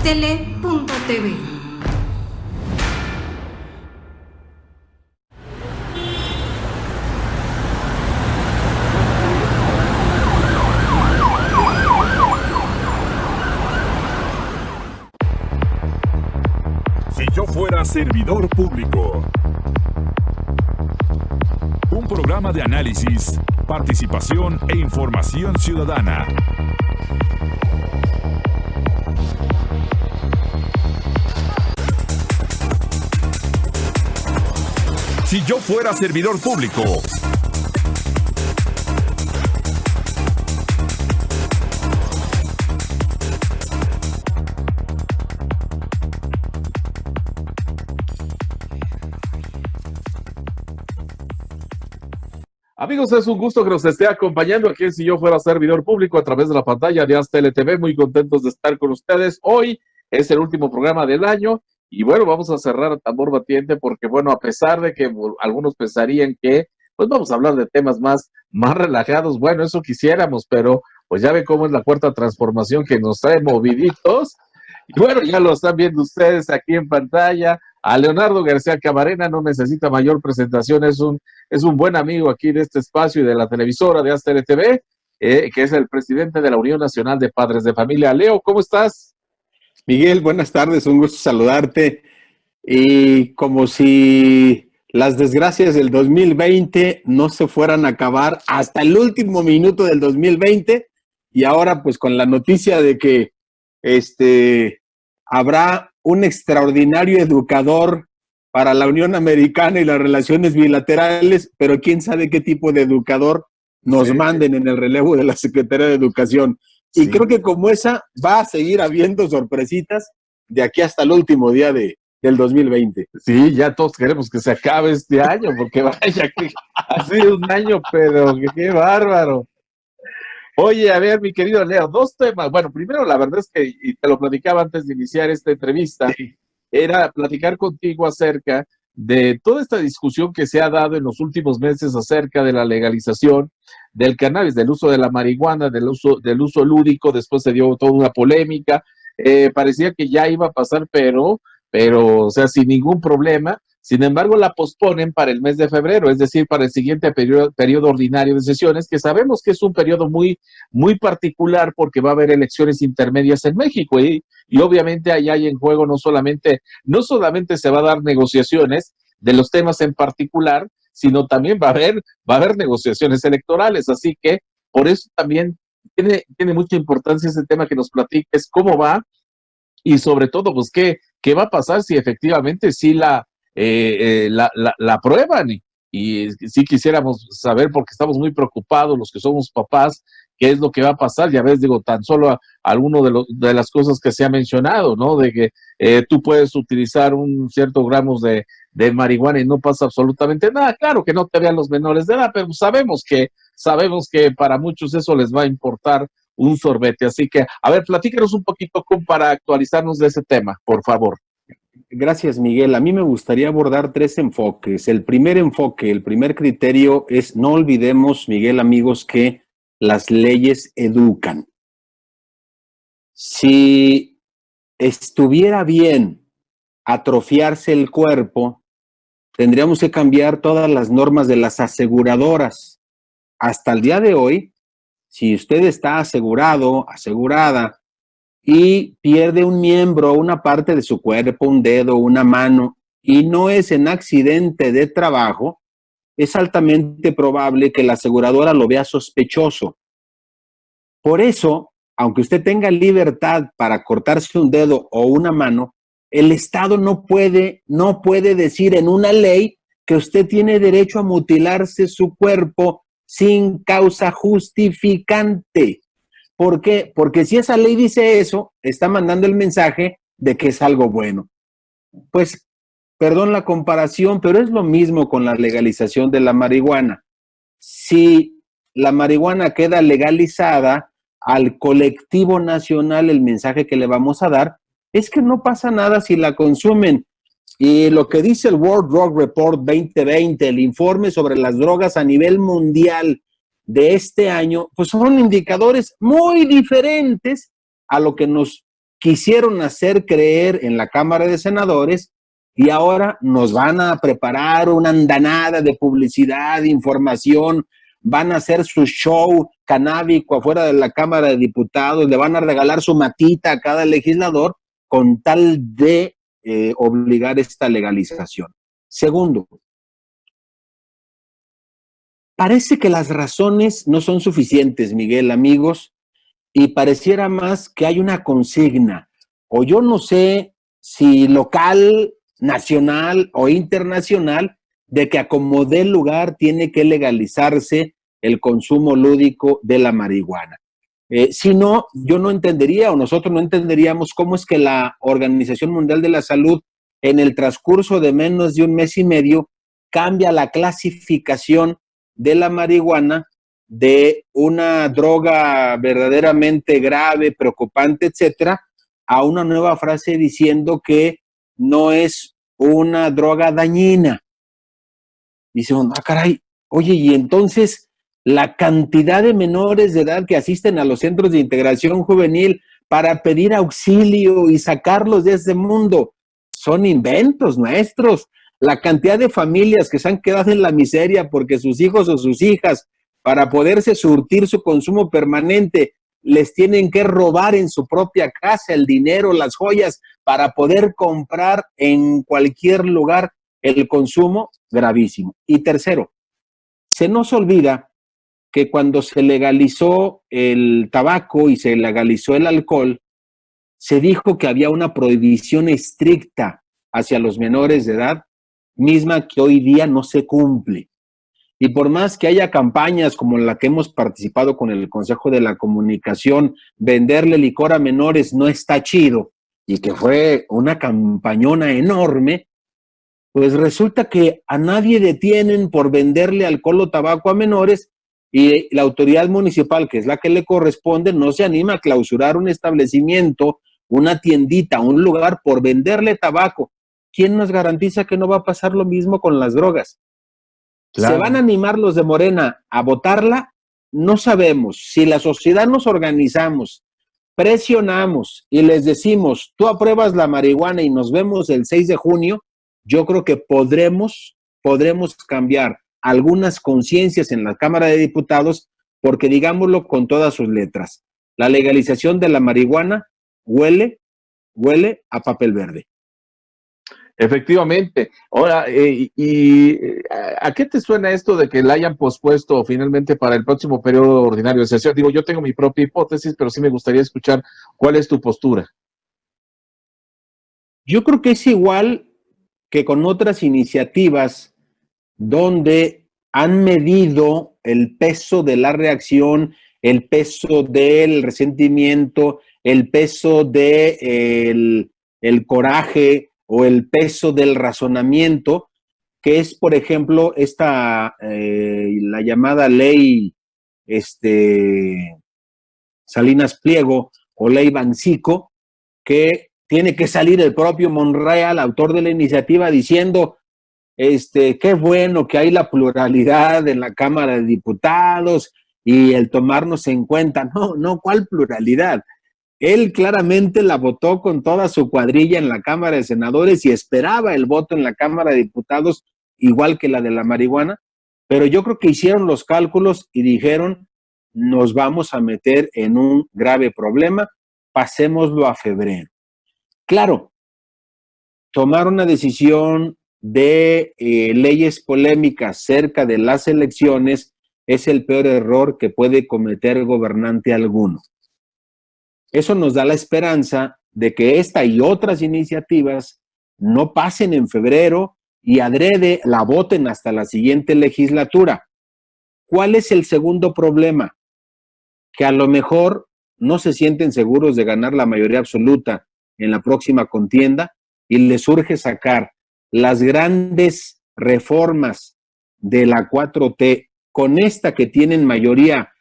diastele.tv. Si yo fuera servidor público. Un programa de análisis, participación e información ciudadana. Si yo fuera servidor público. Amigos, es un gusto que nos esté acompañando aquí en Si Yo Fuera Servidor Público a través de la pantalla de Diastele TV. Muy contentos de estar con ustedes. Hoy es el último programa del año y bueno, vamos a cerrar a tambor batiente porque bueno, a pesar de que algunos pensarían que pues vamos a hablar de temas más relajados, bueno, eso quisiéramos, pero pues ya ven cómo es la cuarta transformación que nos trae moviditos. Y bueno, ya lo están viendo ustedes aquí en pantalla. A Leonardo García Camarena no necesita mayor presentación, es un buen amigo aquí de este espacio y de la televisora de Diastele TV, que es el presidente de la Unión Nacional de Padres de Familia. Leo, ¿cómo estás? Miguel, buenas tardes, un gusto saludarte. Y como si las desgracias del 2020 no se fueran a acabar hasta el último minuto del 2020, y ahora pues con la noticia de que habrá un extraordinario educador para la Unión Americana y las relaciones bilaterales, pero quién sabe qué tipo de educador nos manden en el relevo de la Secretaría de Educación. Y sí, creo que como esa va a seguir habiendo sorpresitas de aquí hasta el último día del 2020. Sí, ya todos queremos que se acabe este año, porque vaya que ha sido un año, pero qué bárbaro. Oye, a ver, mi querido Leo, dos temas. Bueno, primero, la verdad es que, y te lo platicaba antes de iniciar esta entrevista, era platicar contigo acerca de toda esta discusión que se ha dado en los últimos meses acerca de la legalización del cannabis, del uso de la marihuana, del uso lúdico. Después se dio toda una polémica. Parecía que ya iba a pasar, pero, o sea, sin ningún problema. Sin embargo, la posponen para el mes de febrero, es decir, para el siguiente periodo ordinario de sesiones, que sabemos que es un periodo muy particular porque va a haber elecciones intermedias en México y obviamente allá hay en juego no solamente se va a dar negociaciones de los temas en particular, sino también va a haber negociaciones electorales, así que por eso también tiene mucha importancia ese tema que nos platiques cómo va y sobre todo, pues, qué va a pasar si efectivamente sí la aprueban y sí quisiéramos saber, porque estamos muy preocupados los que somos papás, qué es lo que va a pasar. Ya ves, digo, tan solo alguno de las cosas que se ha mencionado, ¿no? De que tú puedes utilizar un cierto gramos de marihuana y no pasa absolutamente nada. Claro que no te vean los menores de edad, pero sabemos que para muchos eso les va a importar un sorbete. Así que, a ver, platícanos un poquito para actualizarnos de ese tema, por favor. Gracias, Miguel. A mí me gustaría abordar tres enfoques. El primer enfoque, el primer criterio es: no olvidemos, Miguel, amigos, que las leyes educan. Si estuviera bien atrofiarse el cuerpo, tendríamos que cambiar todas las normas de las aseguradoras. Hasta el día de hoy, si usted está asegurado, asegurada, y pierde un miembro, una parte de su cuerpo, un dedo, una mano, y no es en accidente de trabajo, es altamente probable que la aseguradora lo vea sospechoso. Por eso, aunque usted tenga libertad para cortarse un dedo o una mano, el Estado no puede decir en una ley que usted tiene derecho a mutilarse su cuerpo sin causa justificante. ¿Por qué? Porque si esa ley dice eso, está mandando el mensaje de que es algo bueno. Pues, perdón la comparación, pero es lo mismo con la legalización de la marihuana. Si la marihuana queda legalizada, al colectivo nacional el mensaje que le vamos a dar es que no pasa nada si la consumen. Y lo que dice el World Drug Report 2020, el informe sobre las drogas a nivel mundial de este año, pues son indicadores muy diferentes a lo que nos quisieron hacer creer en la Cámara de Senadores y ahora nos van a preparar una andanada de publicidad, de información, van a hacer su show canábico afuera de la Cámara de Diputados, le van a regalar su matita a cada legislador con tal de obligar esta legalización. Segundo, parece que las razones no son suficientes, Miguel, amigos, y pareciera más que hay una consigna, o yo no sé si local, nacional o internacional, de que a como dé lugar tiene que legalizarse el consumo lúdico de la marihuana. Si no, yo no entendería, o nosotros no entenderíamos cómo es que la Organización Mundial de la Salud, en el transcurso de menos de un mes y medio, cambia la clasificación de la marihuana de una droga verdaderamente grave, preocupante, etcétera, a una nueva frase diciendo que no es una droga dañina. Dice uno, caray, oye, y entonces la cantidad de menores de edad que asisten a los centros de integración juvenil para pedir auxilio y sacarlos de ese mundo son inventos nuestros. La cantidad de familias que se han quedado en la miseria porque sus hijos o sus hijas, para poderse surtir su consumo permanente, les tienen que robar en su propia casa el dinero, las joyas, para poder comprar en cualquier lugar el consumo, gravísimo. Y tercero, se nos olvida que cuando se legalizó el tabaco y se legalizó el alcohol, se dijo que había una prohibición estricta hacia los menores de edad, misma que hoy día no se cumple. Y por más que haya campañas como la que hemos participado con el Consejo de la Comunicación, venderle licor a menores no está chido, y que fue una campañona enorme, pues resulta que a nadie detienen por venderle alcohol o tabaco a menores, y la autoridad municipal, que es la que le corresponde, no se anima a clausurar un establecimiento, una tiendita, un lugar por venderle tabaco. ¿Quién nos garantiza que no va a pasar lo mismo con las drogas? Claro. ¿Se van a animar los de Morena a votarla? No sabemos. Si la sociedad nos organizamos, presionamos y les decimos, tú apruebas la marihuana y nos vemos el 6 de junio, yo creo que podremos cambiar algunas conciencias en la Cámara de Diputados, porque digámoslo con todas sus letras, la legalización de la marihuana huele a papel verde. Efectivamente. Ahora, ¿a qué te suena esto de que la hayan pospuesto finalmente para el próximo periodo ordinario de sesión? Digo, yo tengo mi propia hipótesis, pero sí me gustaría escuchar cuál es tu postura. Yo creo que es igual que con otras iniciativas donde han medido el peso de la reacción, el peso del resentimiento, el peso del coraje o el peso del razonamiento, que es, por ejemplo, la llamada ley Salinas Pliego o ley Bancico, que tiene que salir el propio Monreal, autor de la iniciativa, diciendo qué bueno que hay la pluralidad en la Cámara de Diputados y el tomarnos en cuenta. No, ¿cuál pluralidad? Él claramente la votó con toda su cuadrilla en la Cámara de Senadores y esperaba el voto en la Cámara de Diputados igual que la de la marihuana, pero yo creo que hicieron los cálculos y dijeron, nos vamos a meter en un grave problema, pasémoslo a febrero. Claro, tomar una decisión de leyes polémicas cerca de las elecciones es el peor error que puede cometer gobernante alguno. Eso nos da la esperanza de que esta y otras iniciativas no pasen en febrero y adrede la voten hasta la siguiente legislatura. ¿Cuál es el segundo problema? Que a lo mejor no se sienten seguros de ganar la mayoría absoluta en la próxima contienda y les urge sacar las grandes reformas de la 4T con esta que tienen mayoría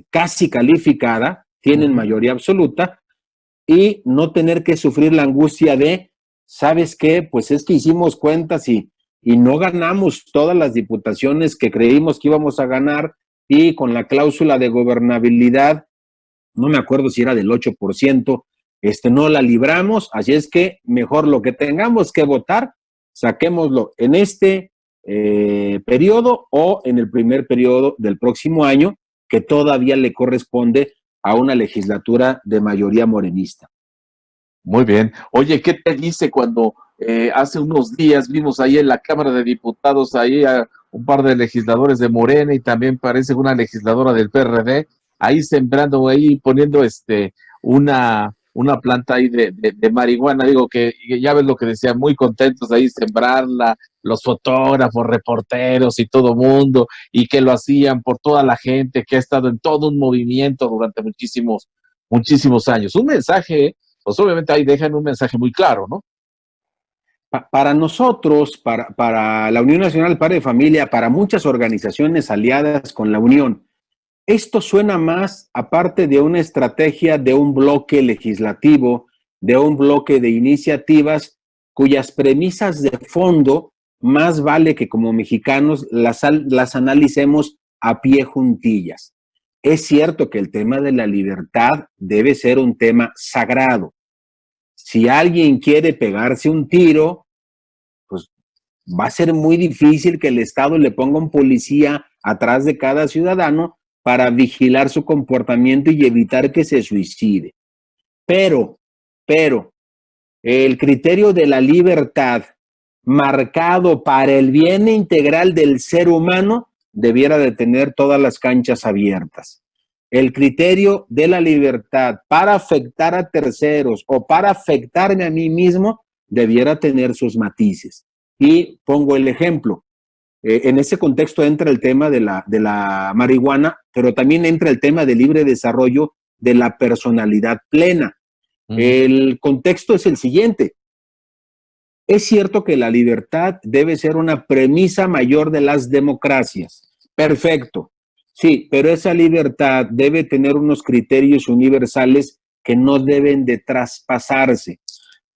casi calificada, tienen mayoría absoluta, y no tener que sufrir la angustia de, ¿sabes qué? Pues es que hicimos cuentas y no ganamos todas las diputaciones que creímos que íbamos a ganar, y con la cláusula de gobernabilidad, no me acuerdo si era del 8%, no la libramos, así es que mejor lo que tengamos que votar, saquémoslo en este periodo o en el primer periodo del próximo año, que todavía le corresponde a una legislatura de mayoría morenista. Muy bien. Oye, ¿qué te dice cuando hace unos días vimos ahí en la Cámara de Diputados ahí a un par de legisladores de Morena y también parece una legisladora del PRD ahí sembrando, ahí poniendo una planta ahí de marihuana? Digo que ya ves lo que decía, muy contentos ahí sembrarla, los fotógrafos, reporteros y todo mundo, y que lo hacían por toda la gente que ha estado en todo un movimiento durante muchísimos años. Un mensaje, pues obviamente ahí dejan un mensaje muy claro, ¿no? Para nosotros, para la Unión Nacional Padre de Familia, para muchas organizaciones aliadas con la Unión, esto suena más, aparte de una estrategia de un bloque legislativo, de un bloque de iniciativas cuyas premisas de fondo más vale que como mexicanos las analicemos a pie juntillas. Es cierto que el tema de la libertad debe ser un tema sagrado. Si alguien quiere pegarse un tiro, pues va a ser muy difícil que el Estado le ponga un policía atrás de cada ciudadano para vigilar su comportamiento y evitar que se suicide. Pero, el criterio de la libertad marcado para el bien integral del ser humano debiera de tener todas las canchas abiertas. El criterio de la libertad para afectar a terceros o para afectarme a mí mismo debiera tener sus matices. Y pongo el ejemplo. En ese contexto entra el tema de la marihuana, pero también entra el tema del libre desarrollo de la personalidad plena. El contexto es el siguiente. Es cierto que la libertad debe ser una premisa mayor de las democracias. Perfecto. Sí, pero esa libertad debe tener unos criterios universales que no deben de traspasarse.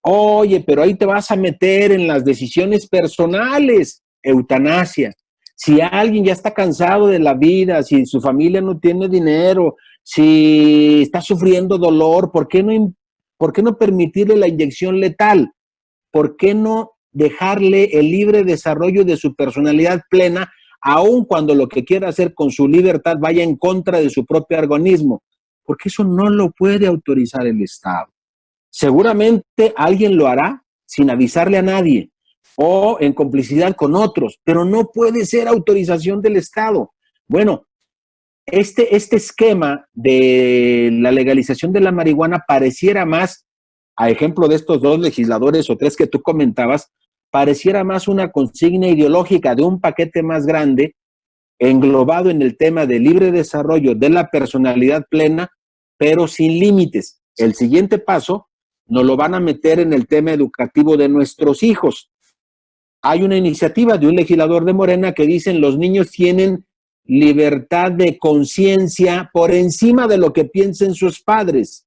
Oye, pero ahí te vas a meter en las decisiones personales. Eutanasia. Si alguien ya está cansado de la vida, si su familia no tiene dinero, si está sufriendo dolor, ¿por qué no permitirle la inyección letal? ¿Por qué no dejarle el libre desarrollo de su personalidad plena, aun cuando lo que quiera hacer con su libertad vaya en contra de su propio organismo? Porque eso no lo puede autorizar el Estado. Seguramente alguien lo hará sin avisarle a nadie o en complicidad con otros, pero no puede ser autorización del Estado. Bueno, este esquema de la legalización de la marihuana pareciera más, a ejemplo de estos dos legisladores o tres que tú comentabas, pareciera más una consigna ideológica de un paquete más grande, englobado en el tema de libre desarrollo de la personalidad plena, pero sin límites. El siguiente paso nos lo van a meter en el tema educativo de nuestros hijos. Hay una iniciativa de un legislador de Morena que dicen los niños tienen libertad de conciencia por encima de lo que piensen sus padres.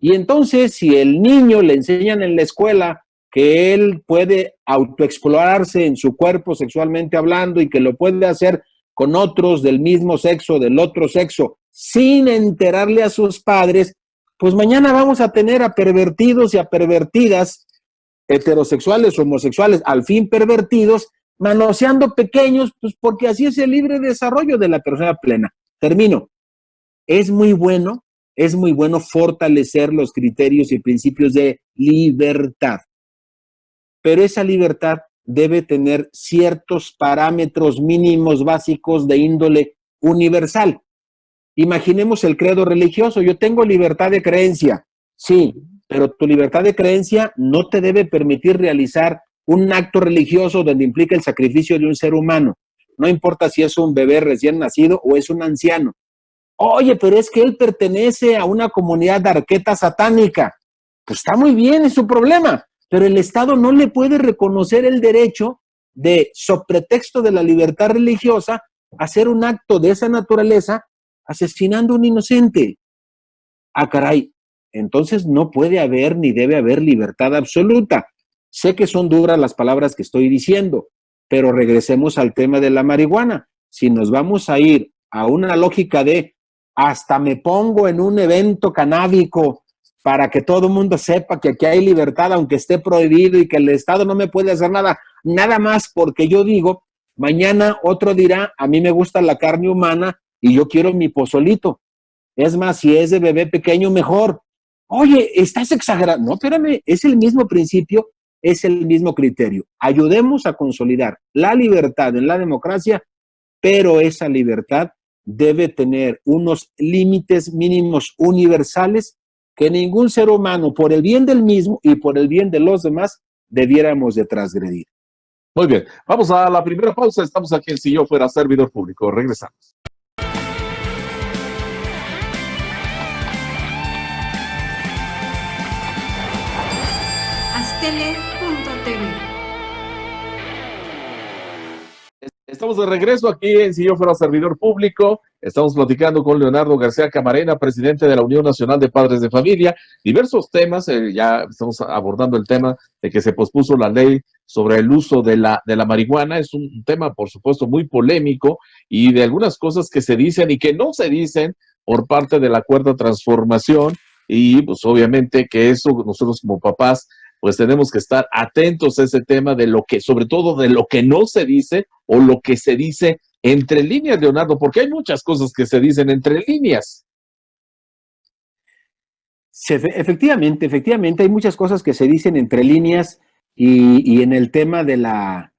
Y entonces, si el niño le enseñan en la escuela que él puede autoexplorarse en su cuerpo sexualmente hablando y que lo puede hacer con otros del mismo sexo, del otro sexo, sin enterarle a sus padres, pues mañana vamos a tener a pervertidos y a pervertidas, heterosexuales, homosexuales, al fin pervertidos, manoseando pequeños, pues porque así es el libre desarrollo de la persona plena. Termino. Es muy bueno fortalecer los criterios y principios de libertad, pero esa libertad debe tener ciertos parámetros mínimos básicos de índole universal. Imaginemos el credo religioso. Yo tengo libertad de creencia, sí, pero tu libertad de creencia no te debe permitir realizar un acto religioso donde implica el sacrificio de un ser humano. No importa si es un bebé recién nacido o es un anciano. Oye, pero es que él pertenece a una comunidad de arqueta satánica. Pues está muy bien, es su problema, pero el Estado no le puede reconocer el derecho de, sobre pretexto de la libertad religiosa, hacer un acto de esa naturaleza asesinando a un inocente. Ah, caray, entonces no puede haber ni debe haber libertad absoluta. Sé que son duras las palabras que estoy diciendo, pero regresemos al tema de la marihuana. Si nos vamos a ir a una lógica de hasta me pongo en un evento canábico para que todo el mundo sepa que aquí hay libertad, aunque esté prohibido y que el Estado no me puede hacer nada, nada más porque yo digo, mañana otro dirá, a mí me gusta la carne humana y yo quiero mi pozolito. Es más, si es de bebé pequeño, mejor. Oye, estás exagerando. No, espérame, es el mismo principio, es el mismo criterio. Ayudemos a consolidar la libertad en la democracia, pero esa libertad debe tener unos límites mínimos universales que ningún ser humano, por el bien del mismo y por el bien de los demás, debiéramos de transgredir. Muy bien, vamos a la primera pausa. Estamos aquí en Si Yo Fuera Servidor Público. Regresamos. Aztele.tv. Estamos de regreso aquí en Si Yo Fuera Servidor Público. Estamos platicando con Leonardo García Camarena, presidente de la Unión Nacional de Padres de Familia. Diversos temas, ya estamos abordando el tema de que se pospuso la ley sobre el uso de la marihuana. Es un tema, por supuesto, muy polémico y de algunas cosas que se dicen y que no se dicen por parte de la Cuarta Transformación. Y pues obviamente que eso nosotros como papás pues tenemos que estar atentos a ese tema de lo que, sobre todo de lo que no se dice o lo que se dice entre líneas, Leonardo, porque hay muchas cosas que se dicen entre líneas. Efectivamente, hay muchas cosas que se dicen entre líneas y en el tema de la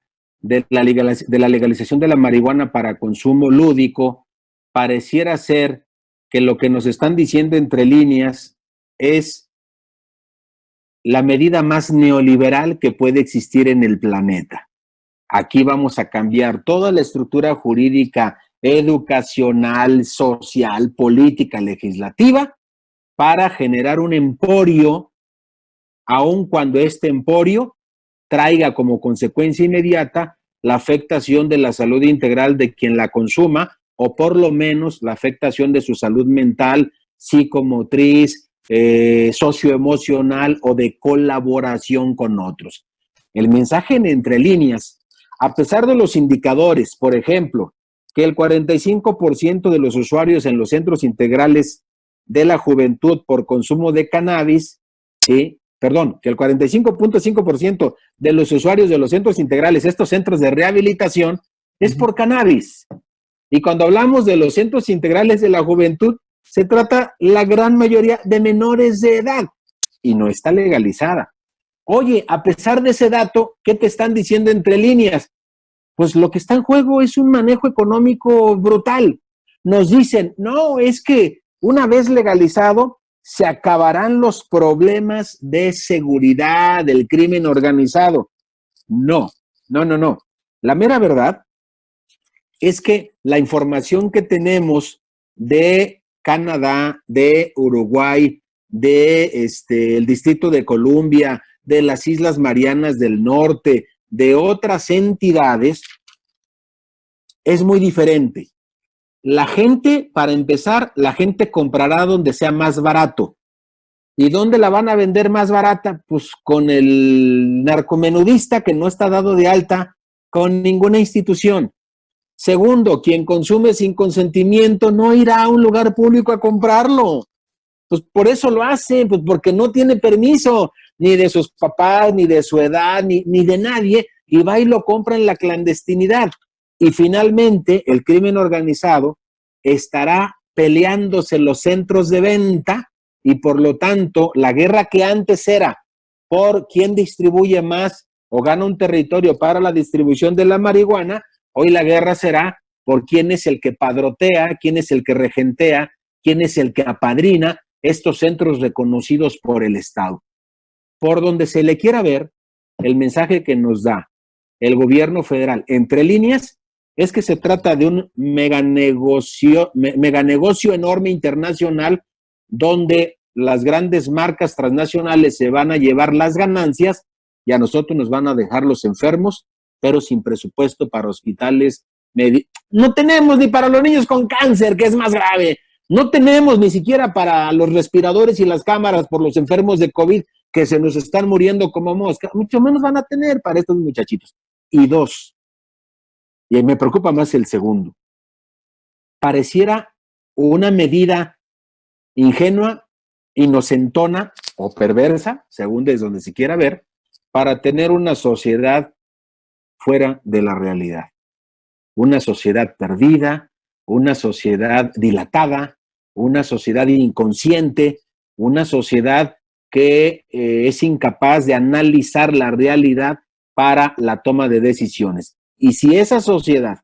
legalización de la marihuana para consumo lúdico, pareciera ser que lo que nos están diciendo entre líneas es la medida más neoliberal que puede existir en el planeta. Aquí vamos a cambiar toda la estructura jurídica, educacional, social, política, legislativa, para generar un emporio, aun cuando este emporio traiga como consecuencia inmediata la afectación de la salud integral de quien la consuma, o por lo menos la afectación de su salud mental, psicomotriz, socioemocional o de colaboración con otros. El mensaje en entre líneas, a pesar de los indicadores, por ejemplo, que el 45% de los usuarios en los centros integrales de la juventud por consumo de cannabis, ¿sí? Perdón, que el 45.5% de los usuarios de los centros integrales, estos centros de rehabilitación, es por cannabis. Y cuando hablamos de los centros integrales de la juventud, se trata la gran mayoría de menores de edad y no está legalizada. Oye, a pesar de ese dato, ¿qué te están diciendo entre líneas? Pues lo que está en juego es un manejo económico brutal. Nos dicen, no, es que una vez legalizado, se acabarán los problemas de seguridad, del crimen organizado. No. La mera verdad es que la información que tenemos de Canadá, de Uruguay, de el Distrito de Columbia, de las Islas Marianas del Norte, de otras entidades, es muy diferente. La gente, para empezar, la gente comprará donde sea más barato. ¿Y dónde la van a vender más barata? Pues con el narcomenudista que no está dado de alta con ninguna institución. Segundo, quien consume sin consentimiento no irá a un lugar público a comprarlo. Pues por eso lo hace, pues porque no tiene permiso ni de sus papás, ni de su edad, ni de nadie, y va y lo compra en la clandestinidad. Y finalmente, el crimen organizado estará peleándose los centros de venta y por lo tanto, la guerra que antes era por quién distribuye más o gana un territorio para la distribución de la marihuana, hoy la guerra será por quién es el que padrotea, quién es el que regentea, quién es el que apadrina estos centros reconocidos por el Estado. Por donde se le quiera ver, el mensaje que nos da el gobierno federal, entre líneas, es que se trata de un meganegocio enorme internacional donde las grandes marcas transnacionales se van a llevar las ganancias y a nosotros nos van a dejar los enfermos, pero sin presupuesto para hospitales. No tenemos ni para los niños con cáncer, que es más grave. No tenemos ni siquiera para los respiradores y las cámaras por los enfermos de COVID que se nos están muriendo como mosca. Mucho menos van a tener para estos muchachitos. Y dos, y me preocupa más el segundo, pareciera una medida ingenua inocentona o perversa, según desde donde se quiera ver, para tener una sociedad fuera de la realidad. Una sociedad perdida, una sociedad dilatada, una sociedad inconsciente, una sociedad que es incapaz de analizar la realidad para la toma de decisiones. Y si esa sociedad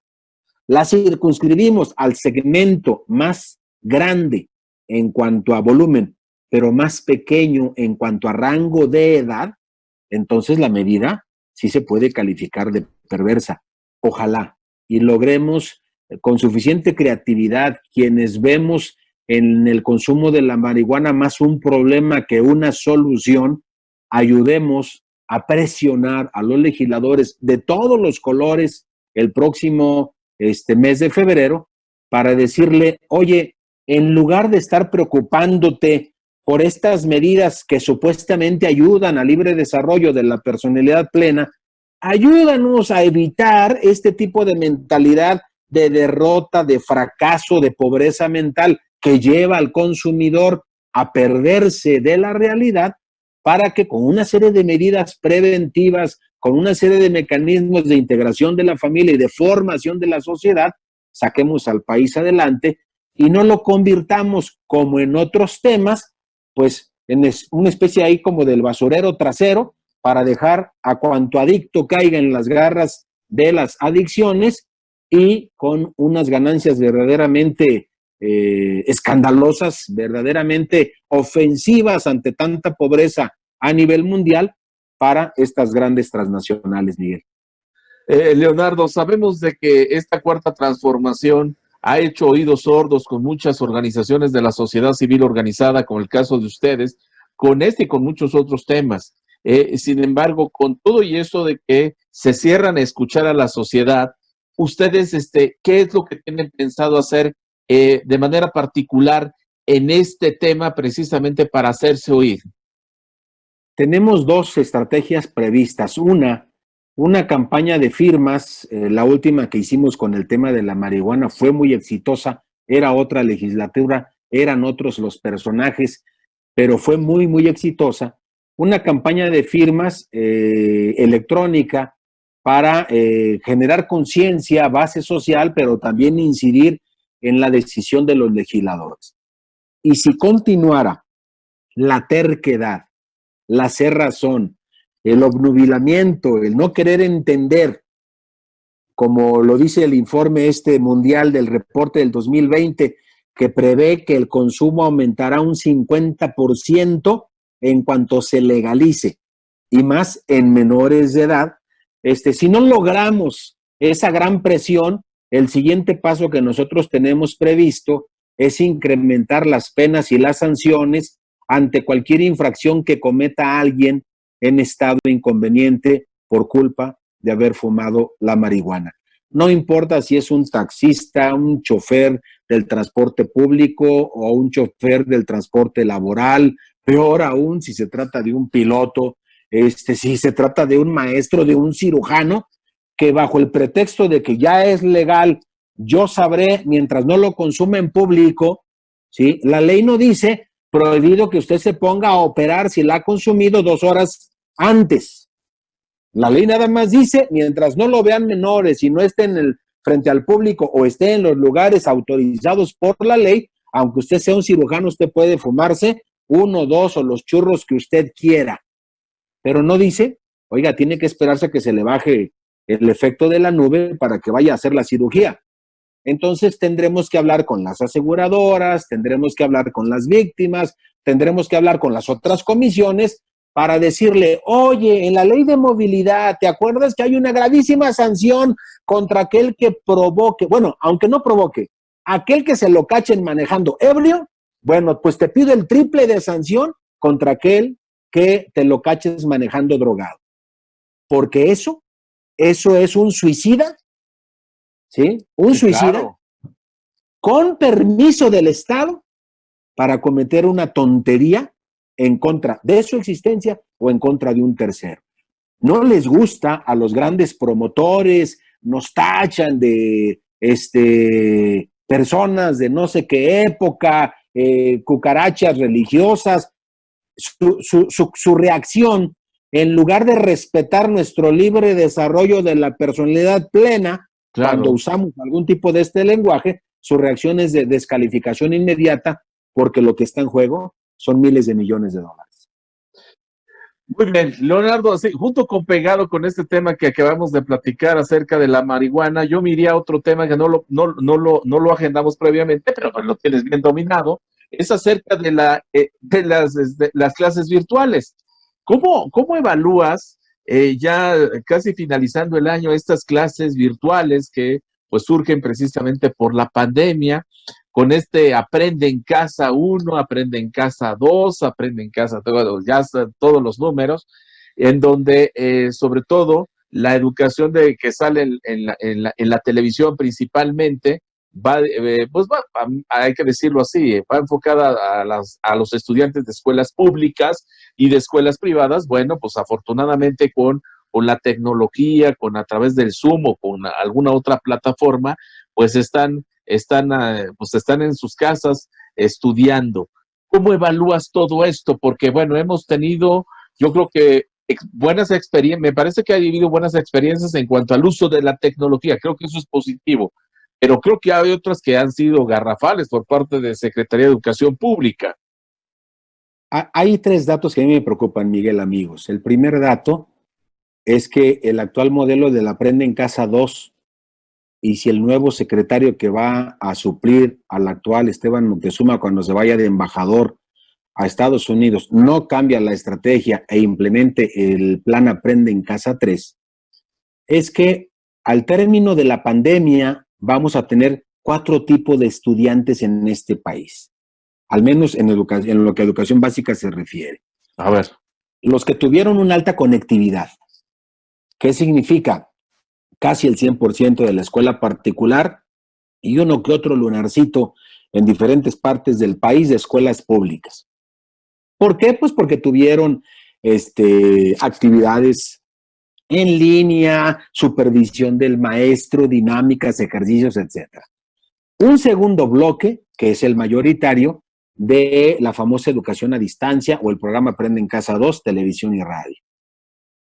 la circunscribimos al segmento más grande en cuanto a volumen, pero más pequeño en cuanto a rango de edad, entonces la medida sí se puede calificar de perversa. Ojalá y logremos con suficiente creatividad quienes vemos en el consumo de la marihuana más un problema que una solución, ayudemos a presionar a los legisladores de todos los colores el próximo mes de febrero para decirle, oye, en lugar de estar preocupándote por estas medidas que supuestamente ayudan al libre desarrollo de la personalidad plena, ayúdanos a evitar este tipo de mentalidad de derrota, de fracaso, de pobreza mental que lleva al consumidor a perderse de la realidad para que con una serie de medidas preventivas, con una serie de mecanismos de integración de la familia y de formación de la sociedad, saquemos al país adelante y no lo convirtamos como en otros temas, pues en una especie ahí como del basurero trasero para dejar a cuanto adicto caiga en las garras de las adicciones y con unas ganancias verdaderamente escandalosas, verdaderamente ofensivas ante tanta pobreza a nivel mundial para estas grandes transnacionales, Miguel. Leonardo, sabemos de que esta cuarta transformación ha hecho oídos sordos con muchas organizaciones de la sociedad civil organizada, como el caso de ustedes, con este y con muchos otros temas. Sin embargo, con todo y eso de que se cierran a escuchar a la sociedad, ustedes, ¿qué es lo que tienen pensado hacer de manera particular en este tema precisamente para hacerse oír? Tenemos dos estrategias previstas. Una campaña de firmas, la última que hicimos con el tema de la marihuana fue muy exitosa, era otra legislatura, eran otros los personajes, pero fue muy, muy exitosa. Una campaña de firmas electrónica para generar conciencia, base social, pero también incidir en la decisión de los legisladores. Y si continuara la terquedad, la cerrazón, el obnubilamiento, el no querer entender, como lo dice el informe mundial del reporte del 2020, que prevé que el consumo aumentará un 50% en cuanto se legalice, y más en menores de edad. Si no logramos esa gran presión, el siguiente paso que nosotros tenemos previsto es incrementar las penas y las sanciones ante cualquier infracción que cometa alguien en estado inconveniente por culpa de haber fumado la marihuana. No importa si es un taxista, un chofer del transporte público o un chofer del transporte laboral, peor aún si se trata de un piloto, si se trata de un maestro, de un cirujano, que bajo el pretexto de que ya es legal, yo sabré mientras no lo consume en público, ¿sí? La ley no dice prohibido que usted se ponga a operar si la ha consumido 2 horas antes. La ley nada más dice, mientras no lo vean menores y no esté frente al público o esté en los lugares autorizados por la ley, aunque usted sea un cirujano, usted puede fumarse 1, 2 o los churros que usted quiera. Pero no dice, oiga, tiene que esperarse a que se le baje el efecto de la nube para que vaya a hacer la cirugía. Entonces tendremos que hablar con las aseguradoras, tendremos que hablar con las víctimas, tendremos que hablar con las otras comisiones para decirle, oye, en la ley de movilidad, ¿te acuerdas que hay una gravísima sanción contra aquel que provoque, bueno, aunque no provoque, aquel que se lo cachen manejando ebrio? Bueno, pues te pido el triple de sanción contra aquel que te lo caches manejando drogado. Porque eso es un suicida, ¿sí? Un suicida, claro, con permiso del Estado para cometer una tontería en contra de su existencia o en contra de un tercero. No les gusta a los grandes promotores, nos tachan de personas de no sé qué época cucarachas religiosas. Su reacción, en lugar de respetar nuestro libre desarrollo de la personalidad plena, Claro. cuando usamos algún tipo de este lenguaje, su reacción es de descalificación inmediata, porque lo que está en juego son miles de millones de dólares. Muy bien, Leonardo, sí, junto con pegado con este tema que acabamos de platicar acerca de la marihuana, yo me iría a otro tema que no lo agendamos previamente, pero pues lo tienes bien dominado, es acerca de las clases virtuales. ¿Cómo evalúas ya casi finalizando el año estas clases virtuales que pues surgen precisamente por la pandemia? Con este aprende en casa 1, aprende en casa 2, aprende en casa, ya todos los números, en donde sobre todo la educación de que sale en la televisión principalmente, hay que decirlo así, va enfocada a los estudiantes de escuelas públicas y de escuelas privadas. Bueno, pues afortunadamente con la tecnología, a través del Zoom o con alguna otra plataforma, pues están en sus casas estudiando. ¿Cómo evalúas todo esto? Porque, bueno, hemos tenido, yo creo que buenas experiencias, me parece que ha habido buenas experiencias en cuanto al uso de la tecnología, creo que eso es positivo, pero creo que hay otras que han sido garrafales por parte de Secretaría de Educación Pública. Hay 3 datos que a mí me preocupan, Miguel, amigos. El primer dato es que el actual modelo del Aprende en Casa 2, y si el nuevo secretario que va a suplir al actual Esteban Moctezuma cuando se vaya de embajador a Estados Unidos no cambia la estrategia e implemente el plan Aprende en Casa 3, es que al término de la pandemia vamos a tener 4 tipos de estudiantes en este país, al menos en lo que a educación básica se refiere. A ver. Los que tuvieron una alta conectividad. ¿Qué significa? Casi el 100% de la escuela particular y uno que otro lunarcito en diferentes partes del país de escuelas públicas. ¿Por qué? Pues porque tuvieron actividades en línea, supervisión del maestro, dinámicas, ejercicios, etc. Un segundo bloque, que es el mayoritario, de la famosa educación a distancia o el programa Aprende en Casa 2, televisión y radio.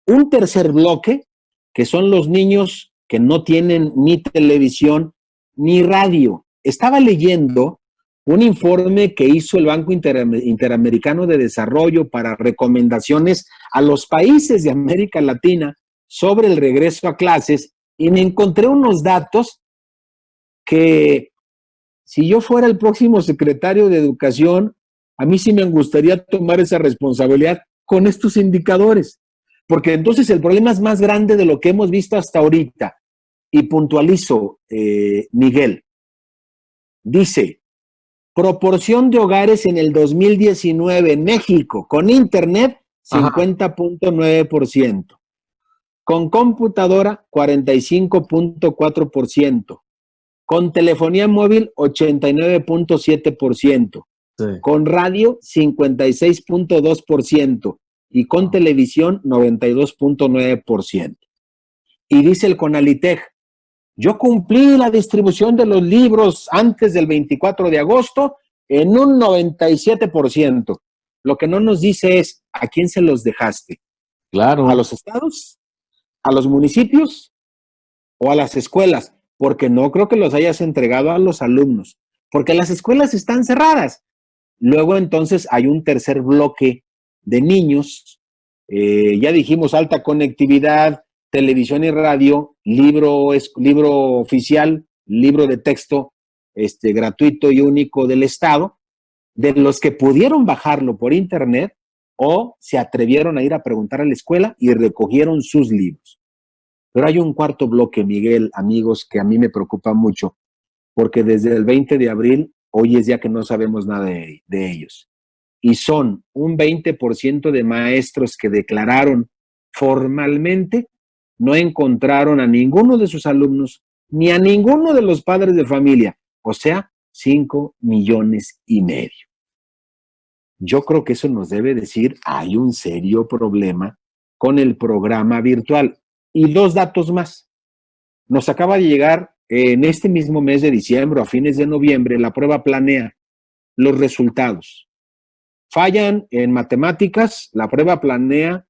Un tercer bloque, que son los niños que no tienen ni televisión ni radio. Estaba leyendo un informe que hizo el Banco Interamericano de Desarrollo para recomendaciones a los países de América Latina sobre el regreso a clases y me encontré unos datos que si yo fuera el próximo secretario de Educación, a mí sí me gustaría tomar esa responsabilidad con estos indicadores. Porque entonces el problema es más grande de lo que hemos visto hasta ahorita. Y puntualizo, Miguel. Dice, proporción de hogares en el 2019 en México con internet, 50.9%. Con computadora, 45.4%. Con telefonía móvil, 89.7%. Sí. Con radio, 56.2%. Y con televisión, 92.9%. Y dice el CONALITEG, yo cumplí la distribución de los libros antes del 24 de agosto en un 97%. Lo que no nos dice es, ¿a quién se los dejaste? Claro. ¿A los estados? ¿A los municipios? ¿O a las escuelas? Porque no creo que los hayas entregado a los alumnos, porque las escuelas están cerradas. Luego entonces hay un tercer bloque de niños, ya dijimos alta conectividad, televisión y radio, libro oficial, libro de texto gratuito y único del Estado, de los que pudieron bajarlo por internet o se atrevieron a ir a preguntar a la escuela y recogieron sus libros. Pero hay un cuarto bloque, Miguel, amigos, que a mí me preocupa mucho, porque desde el 20 de abril, hoy es ya que no sabemos nada de ellos. Y son un 20% de maestros que declararon formalmente no encontraron a ninguno de sus alumnos ni a ninguno de los padres de familia, o sea, 5,5 millones. Yo creo que eso nos debe decir hay un serio problema con el programa virtual. Y 2 datos más. Nos acaba de llegar en este mismo mes de diciembre, a fines de noviembre, la prueba Planea, los resultados. Fallan en matemáticas, la prueba planea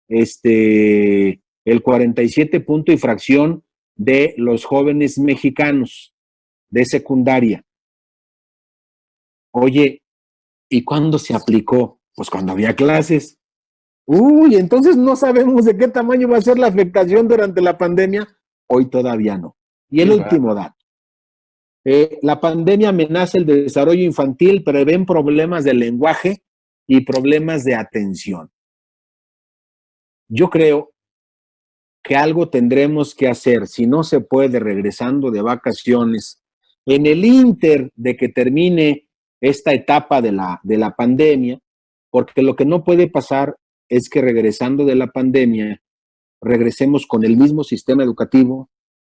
el 47 punto y fracción de los jóvenes mexicanos de secundaria. Oye, ¿y cuándo se aplicó? Pues cuando había clases. Uy, entonces no sabemos de qué tamaño va a ser la afectación durante la pandemia. Hoy todavía no. Y el último dato. La pandemia amenaza el desarrollo infantil, prevén problemas de lenguaje y problemas de atención. Yo creo que algo tendremos que hacer, si no se puede, regresando de vacaciones, en el ínter de que termine esta etapa de la pandemia, porque lo que no puede pasar es que regresando de la pandemia, regresemos con el mismo sistema educativo,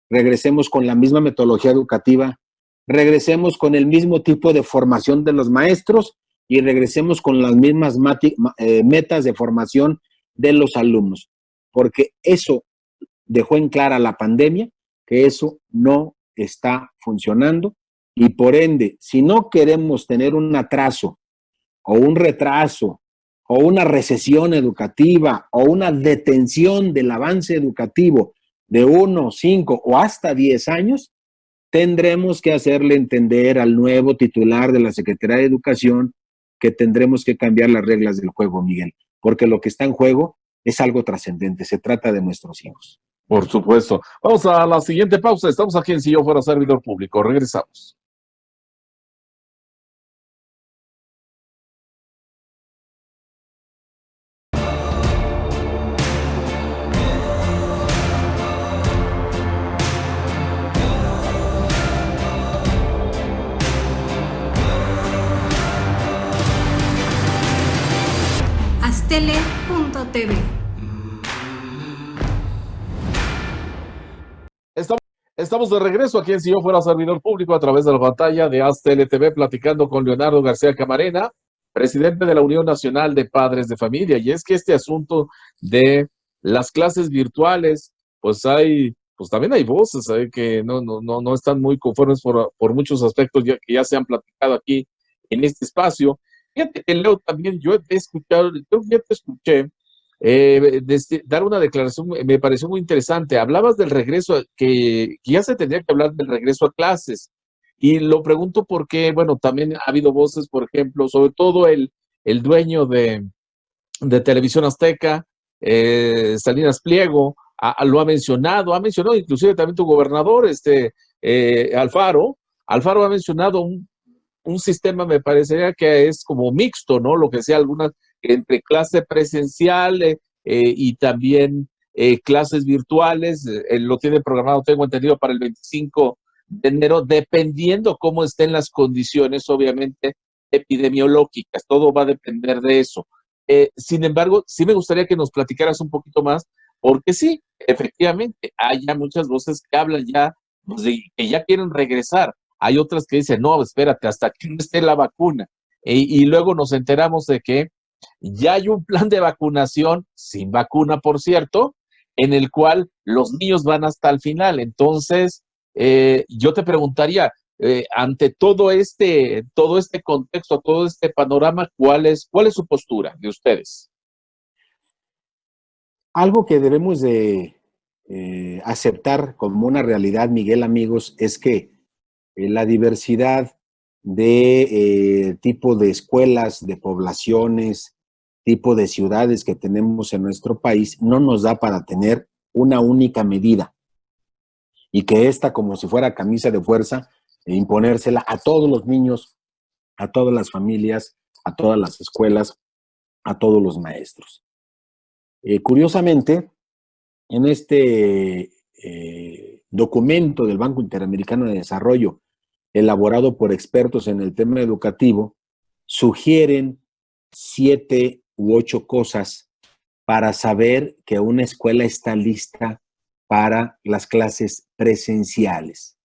regresemos con la misma metodología educativa, regresemos con el mismo tipo de formación de los maestros y regresemos con las mismas metas de formación de los alumnos, porque eso dejó en clara la pandemia, que eso no está funcionando y por ende, si no queremos tener un atraso o un retraso o una recesión educativa o una detención del avance educativo de 1, 5 o hasta 10 años, tendremos que hacerle entender al nuevo titular de la Secretaría de Educación que tendremos que cambiar las reglas del juego, Miguel, porque lo que está en juego es algo trascendente, se trata de nuestros hijos. Por supuesto. Vamos a la siguiente pausa. Estamos aquí en Si Yo Fuera Servidor Público. Regresamos. Aztele.tv. Estamos de regreso aquí en Si Yo Fuera Servidor Público a través de la pantalla de Aztele TV, platicando con Leonardo García Camarena, presidente de la Unión Nacional de Padres de Familia. Y es que este asunto de las clases virtuales, pues también hay voces que no están muy conformes por muchos aspectos que ya se han platicado aquí en este espacio. Fíjate que Leo, también yo he escuchado, creo que ya te escuché, dar una declaración, me pareció muy interesante. Hablabas del regreso, que ya se tendría que hablar del regreso a clases. Y lo pregunto porque, bueno, también ha habido voces, por ejemplo, sobre todo el dueño de Televisión Azteca, Salinas Pliego, lo ha mencionado inclusive también tu gobernador, Alfaro. Alfaro ha mencionado un sistema, me parecería que es como mixto, ¿no? Lo que sea algunas entre clase presencial y también clases virtuales. Lo tiene programado, tengo entendido, para el 25 de enero, dependiendo cómo estén las condiciones, obviamente, epidemiológicas. Todo va a depender de eso. Sin embargo, sí me gustaría que nos platicaras un poquito más, porque sí, efectivamente, hay ya muchas voces que hablan ya, pues, de que ya quieren regresar. Hay otras que dicen, no, espérate, hasta que no esté la vacuna. Y luego nos enteramos de que ya hay un plan de vacunación, sin vacuna, por cierto, en el cual los niños van hasta el final. Entonces, yo te preguntaría, ante todo este contexto, todo este panorama, ¿cuál es su postura de ustedes? Algo que debemos de aceptar como una realidad, Miguel, amigos, es que la diversidad de tipo de escuelas, de poblaciones, tipo de ciudades que tenemos en nuestro país no nos da para tener una única medida y que esta, como si fuera camisa de fuerza, imponérsela a todos los niños, a todas las familias, a todas las escuelas, a todos los maestros. Curiosamente, en este documento del Banco Interamericano de Desarrollo, elaborado por expertos en el tema educativo, sugieren 7 u 8 cosas para saber que una escuela está lista para las clases presenciales.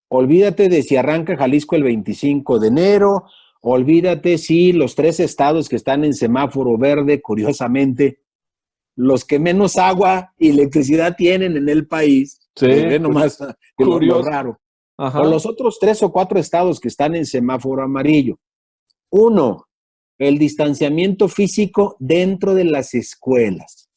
Olvídate de si arranca Jalisco el 25 de enero, olvídate si los 3 estados que están en semáforo verde, curiosamente, los que menos agua y electricidad tienen en el país, sí, nomás lo raro. Ajá. O los otros 3 o 4 estados que están en semáforo amarillo. Uno, el distanciamiento físico dentro de las escuelas.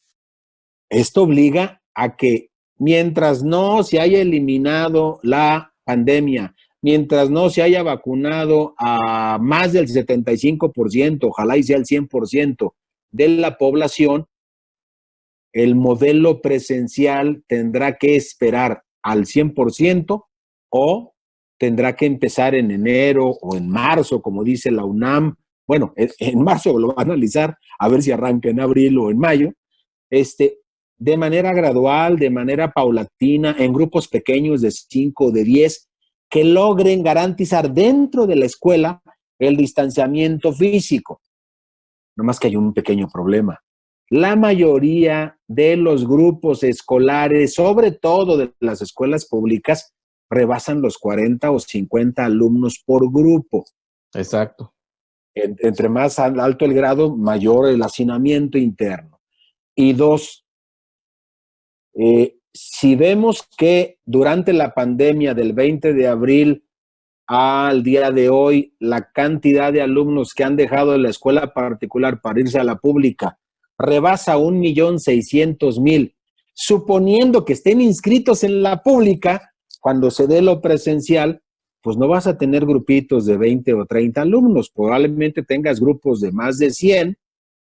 Esto obliga a que mientras no se haya eliminado la pandemia, mientras no se haya vacunado a más del 75%, ojalá y sea el 100% de la población, el modelo presencial tendrá que esperar al 100% o tendrá que empezar en enero o en marzo, como dice la UNAM. Bueno, en marzo lo va a analizar, a ver si arranca en abril o en mayo. De manera gradual, de manera paulatina, en grupos pequeños de 5 o de 10, que logren garantizar dentro de la escuela el distanciamiento físico. No más que hay un pequeño problema. La mayoría de los grupos escolares, sobre todo de las escuelas públicas, rebasan los 40 o 50 alumnos por grupo. Exacto. Entre más alto el grado, mayor el hacinamiento interno. Y dos, si vemos que durante la pandemia del 20 de abril al día de hoy, la cantidad de alumnos que han dejado la escuela particular para irse a la pública rebasa 1,600,000, suponiendo que estén inscritos en la pública, cuando se dé lo presencial, pues no vas a tener grupitos de 20 o 30 alumnos, probablemente tengas grupos de más de 100,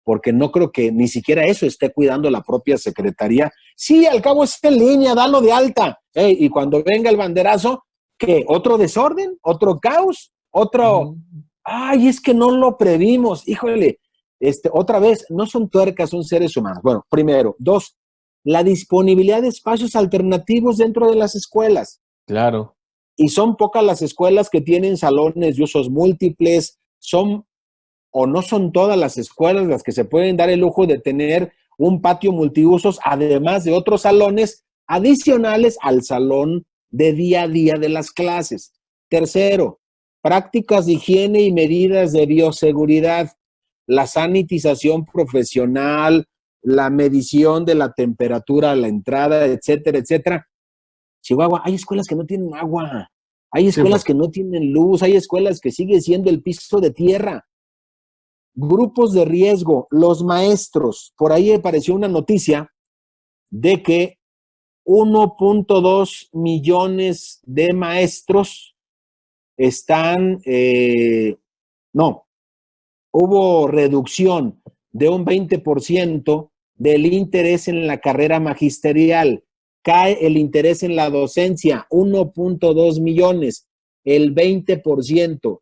porque no creo que ni siquiera eso esté cuidando la propia secretaría. Sí, al cabo es en línea, dalo de alta. Y cuando venga el banderazo, ¿qué? ¿Otro desorden? ¿Otro caos? ¿Otro? Ay, es que no lo previmos. Híjole, otra vez, no son tuercas, son seres humanos. Bueno, primero. Dos, la disponibilidad de espacios alternativos dentro de las escuelas. Claro. Y son pocas las escuelas que tienen salones de usos múltiples, o no son todas las escuelas las que se pueden dar el lujo de tener un patio multiusos, además de otros salones adicionales al salón de día a día de las clases. Tercero, prácticas de higiene y medidas de bioseguridad, la sanitización profesional, la medición de la temperatura a la entrada, etcétera, etcétera. Chihuahua, hay escuelas que no tienen agua, hay escuelas que no tienen luz, hay escuelas que sigue siendo el piso de tierra. Grupos de riesgo, los maestros. Por ahí apareció una noticia de que 1.2 millones de maestros hubo reducción de un 20% del interés en la carrera magisterial. Cae el interés en la docencia, 1.2 millones, el 20%.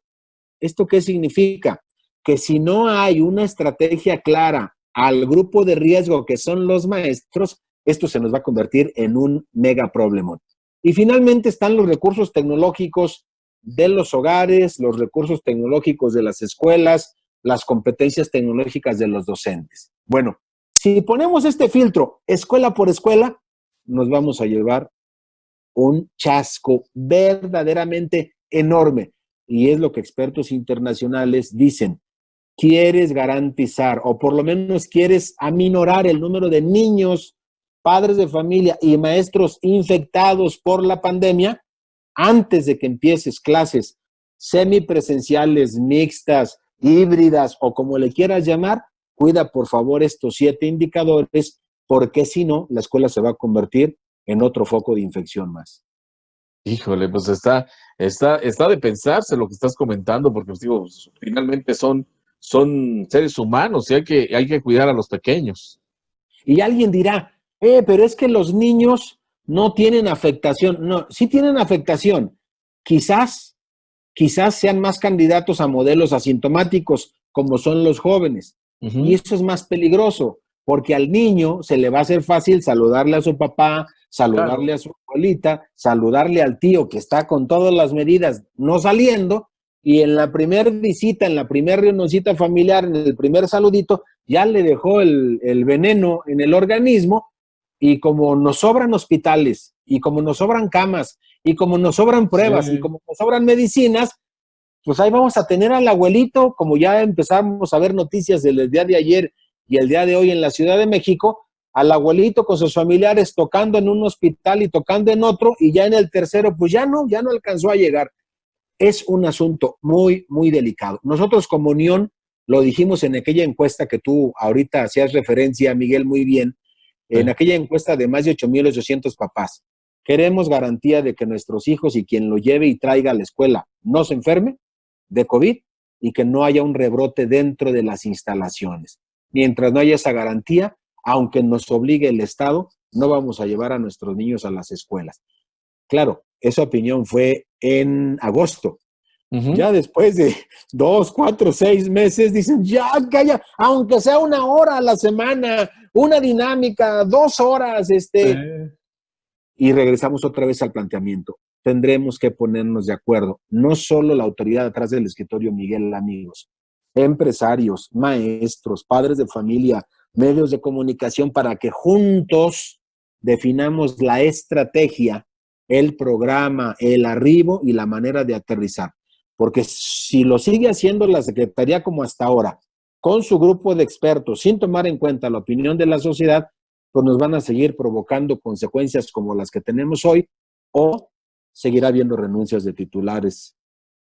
¿Esto qué significa? Que si no hay una estrategia clara al grupo de riesgo que son los maestros, esto se nos va a convertir en un mega problema. Y finalmente están los recursos tecnológicos de los hogares, los recursos tecnológicos de las escuelas, las competencias tecnológicas de los docentes. Bueno, si ponemos este filtro escuela por escuela, nos vamos a llevar un chasco verdaderamente enorme. Y es lo que expertos internacionales dicen. ¿Quieres garantizar o por lo menos quieres aminorar el número de niños, padres de familia y maestros infectados por la pandemia antes de que empieces clases semipresenciales, mixtas, híbridas o como le quieras llamar? Cuida por favor estos 7 indicadores, porque si no, la escuela se va a convertir en otro foco de infección más. Híjole, pues está de pensarse lo que estás comentando, porque pues, digo, finalmente son seres humanos y hay que cuidar a los pequeños. Y alguien dirá, pero es que los niños no tienen afectación. No, sí tienen afectación. Quizás sean más candidatos a modelos asintomáticos, como son los jóvenes. Uh-huh. Y eso es más peligroso, porque al niño se le va a hacer fácil saludarle a su papá, saludarle a su abuelita, saludarle al tío que está con todas las medidas no saliendo, y en la primera visita, en la primera reunioncita familiar, en el primer saludito, ya le dejó el veneno en el organismo, y como nos sobran hospitales, y como nos sobran camas, y como nos sobran pruebas, y como nos sobran medicinas, pues ahí vamos a tener al abuelito, como ya empezamos a ver noticias del día de ayer y el día de hoy en la Ciudad de México, al abuelito con sus familiares tocando en un hospital y tocando en otro, y ya en el tercero, pues ya no alcanzó a llegar. es un asunto muy, muy delicado. Nosotros como Unión lo dijimos en aquella encuesta que tú ahorita hacías referencia, Miguel, muy bien, en aquella encuesta de más de 8,800 papás. Queremos garantía de que nuestros hijos y quien lo lleve y traiga a la escuela no se enferme de COVID y que no haya un rebrote dentro de las instalaciones. Mientras no haya esa garantía, aunque nos obligue el Estado, no vamos a llevar a nuestros niños a las escuelas. Claro, esa opinión fue en agosto. Ya después de 2, 4, 6 meses dicen, ya, calla, aunque sea 1 hora a la semana, una dinámica, 2 horas, y regresamos otra vez al planteamiento. Tendremos que ponernos de acuerdo, no solo la autoridad atrás del escritorio, Miguel, amigos, empresarios, maestros, padres de familia, medios de comunicación, para que juntos definamos la estrategia, el programa, el arribo y la manera de aterrizar. Porque si lo sigue haciendo la Secretaría como hasta ahora, con su grupo de expertos, sin tomar en cuenta la opinión de la sociedad, pues nos van a seguir provocando consecuencias como las que tenemos hoy, o seguirá habiendo renuncias de titulares,